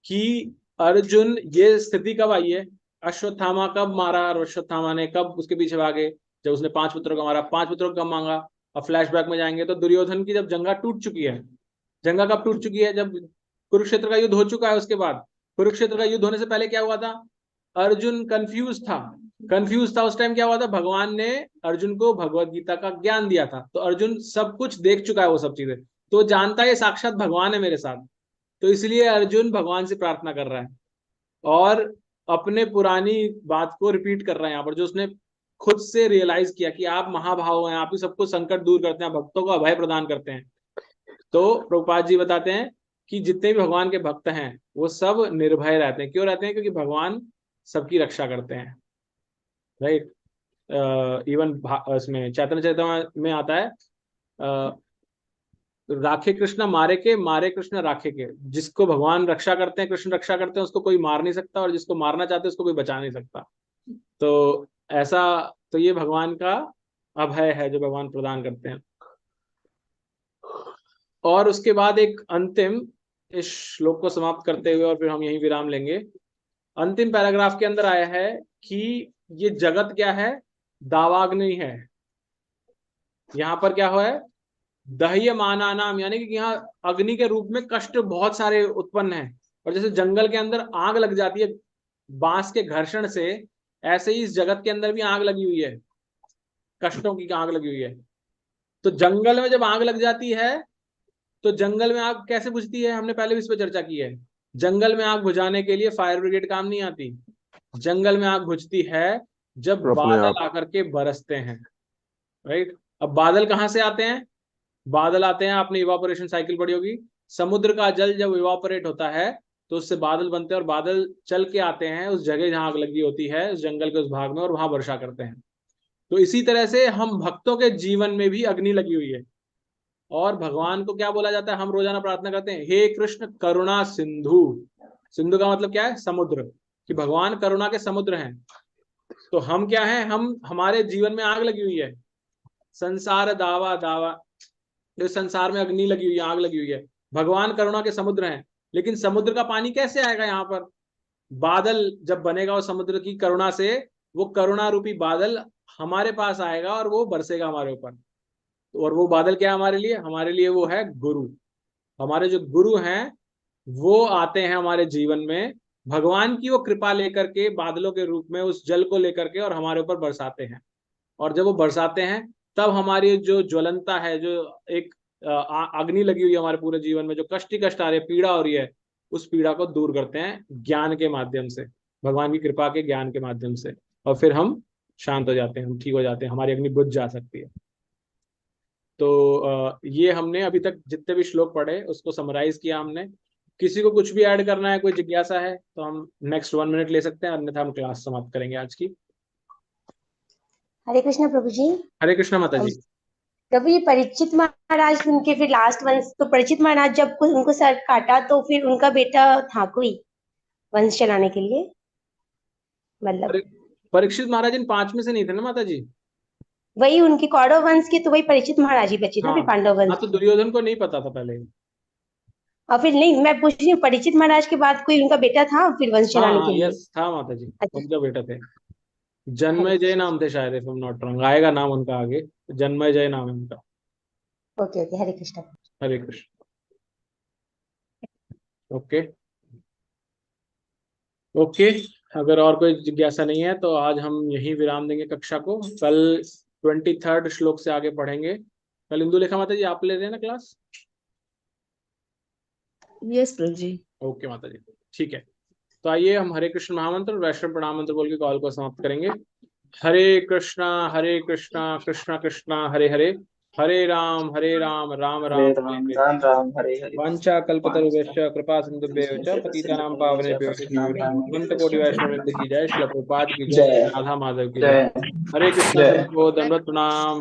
कि अर्जुन, ये स्थिति कब आई है, अश्वत्थामा कब मारा और अश्वत्थामा ने कब उसके पीछे भागे, जब उसने 5 पुत्रों को मारा, 5 पुत्रों को कब मांगा। अब फ्लैशबैक में जाएंगे तो दुर्योधन की जब जंगा टूट चुकी है, जंगा कब टूट चुकी है, जब कुरुक्षेत्र का युद्ध हो चुका है। उसके बाद कुरुक्षेत्र का युद्ध होने से पहले क्या हुआ था, अर्जुन कंफ्यूज था। उस टाइम क्या हुआ था, भगवान ने अर्जुन को भगवत गीता का ज्ञान दिया था, तो अर्जुन सब कुछ देख चुका है, वो सब चीजें तो जानता है साक्षात भगवान है मेरे साथ। तो इसलिए अर्जुन भगवान से प्रार्थना कर रहा है और अपने पुरानी बात को रिपीट कर रहा है यहाँ पर, जो उसने खुद से रियलाइज किया कि आप महाभाव हैं, आप ही सबको संकट दूर करते हैं, भक्तों को अभय प्रदान करते हैं। तो प्रभुपाद जी बताते हैं कि जितने भी भगवान के भक्त हैं वो सब निर्भय रहते हैं। क्यों रहते हैं, क्योंकि भगवान सबकी रक्षा करते हैं, राइट। इवन इसमें चैतन्य चरितमृत में आता है, राखे कृष्ण मारे के, मारे कृष्ण राखे के। जिसको भगवान रक्षा करते हैं, कृष्ण रक्षा करते हैं, उसको कोई मार नहीं सकता, और जिसको मारना चाहते हैं उसको कोई बचा नहीं सकता। तो ऐसा, तो ये भगवान का अभय है जो भगवान प्रदान करते हैं। और उसके बाद एक अंतिम, इस श्लोक को समाप्त करते हुए और फिर हम यही विराम लेंगे। अंतिम पैराग्राफ के अंदर आया है कि ये जगत क्या है, दावाग्नि है। यहाँ पर क्या हुआ है, दह्यमाना नाम, यानी कि यहाँ अग्नि के रूप में कष्ट बहुत सारे उत्पन्न है। और जैसे जंगल के अंदर आग लग जाती है बांस के घर्षण से, ऐसे ही इस जगत के अंदर भी आग लगी हुई है, कष्टों की आग लगी हुई है। तो जंगल में जब आग लग जाती है तो जंगल में आग कैसे बुझती है, हमने पहले भी इस पर चर्चा की है। जंगल में आग बुझाने के लिए फायर ब्रिगेड काम नहीं आती। जंगल में आग बुझती है जब बादल आकर के बरसते हैं, राइट। अब बादल कहाँ से आते हैं, बादल आते हैं, आपने इवापोरेशन साइकिल पढ़ी होगी। समुद्र का जल जब इवापोरेट होता है तो उससे बादल बनते हैं, और बादल चल के आते हैं उस जगह जहां आग लगी होती है, उस जंगल के उस भाग में, और वहां वर्षा करते हैं। तो इसी तरह से हम भक्तों के जीवन में भी अग्नि लगी हुई है। और भगवान को क्या बोला जाता है, हम रोजाना प्रार्थना करते हैं, हे कृष्ण करुणा सिंधु। सिंधु का मतलब क्या है, समुद्र, कि भगवान करुणा के समुद्र हैं। तो हम क्या हैं, हम, हमारे जीवन में आग लगी हुई है, संसार दावा दावा, जो संसार में अग्नि लगी हुई है, आग लगी हुई है। भगवान करुणा के समुद्र हैं, लेकिन समुद्र का पानी कैसे आएगा यहाँ पर, बादल जब बनेगा वो समुद्र की करुणा से, वो करुणा रूपी बादल हमारे पास आएगा और वो बरसेगा हमारे ऊपर। और वो बादल क्या है हमारे लिए, हमारे लिए वो है गुरु। हमारे जो गुरु हैं वो आते हैं हमारे जीवन में, भगवान की वो कृपा लेकर के बादलों के रूप में उस जल को लेकर के, और हमारे ऊपर बरसाते हैं। और जब वो बरसाते हैं तब हमारी जो ज्वलनता है, जो एक अग्नि लगी हुई है हमारे पूरे जीवन में, जो कष्ट ही कष्ट आ रही है, पीड़ा हो रही है, उस पीड़ा को दूर करते हैं ज्ञान के माध्यम से, भगवान की कृपा के ज्ञान के माध्यम से। और फिर हम शांत हो जाते हैं, हम ठीक हो जाते हैं, हमारी अग्नि बुझ जा सकती है। तो ये हमने अभी तक जितने भी श्लोक पढ़े उसको समराइज किया हमने। किसी को कुछ भी ऐड करना है, कोई जिज्ञासा है तो हम नेक्स्ट 1 मिनट ले सकते हैं, अन्यथा हम क्लास समाप्त करेंगे आज की। हरे कृष्णा प्रभु जी। हरे कृष्णा माता जी। प्रभु ये परीक्षित महाराज उनके फिर लास्ट वंश, तो परीक्षित महाराज जब उनको सर काटा तो फिर उनका बेटा था कोई वंश चलाने के लिए, मतलब परीक्षित महाराज इन 5 में से नहीं थे ना माता जी, वही उनके कौरव वंश के, तो वही परीक्षित महाराज ही बचे ना फिर पांडव वंश। तो दुर्योधन को नहीं पता था पहले। और फिर नहीं, मैं पूछ रही हूँ परीक्षित महाराज के बाद कोई उनका बेटा था फिर वंश चलाने के लिए? यस था माता जी, उनका बेटा थे, जन्मेजय नाम थे शायद, if I am not wrong, आएगा नाम उनका आगे, जन्मेजय नाम है उनका। ओके ओके, हरे कृष्ण। हरे कृष्ण। ओके ओके, अगर और कोई जिज्ञासा नहीं है तो आज हम यही विराम देंगे कक्षा को। कल 23rd श्लोक से आगे पढ़ेंगे। कल इंदु लेखा माता जी आप ले रहे हैं ना क्लास? यस प्रभु जी। ओके माता जी, ठीक है। तो आइए हम हरे कृष्ण महामंत्र और वैष्णव प्रणाम मंत्र बोल के कॉल को समाप्त करेंगे। हरे कृष्णा कृष्णा कृष्णा हरे हरे, हरे राम राम राम हरे राम राम हरे राम राम हरे हरे वांछा कल्पतरुभ्यश्च कृपा सिंधुभ्येव च पतितानां पावनेभ्यो अनंत कोटि वैष्णव वृंद की जय। श्रील प्रभुपाद की जय। जय राधा माधव की जय जय। हरे कृष्ण जय सबको दंडवत प्रणाम।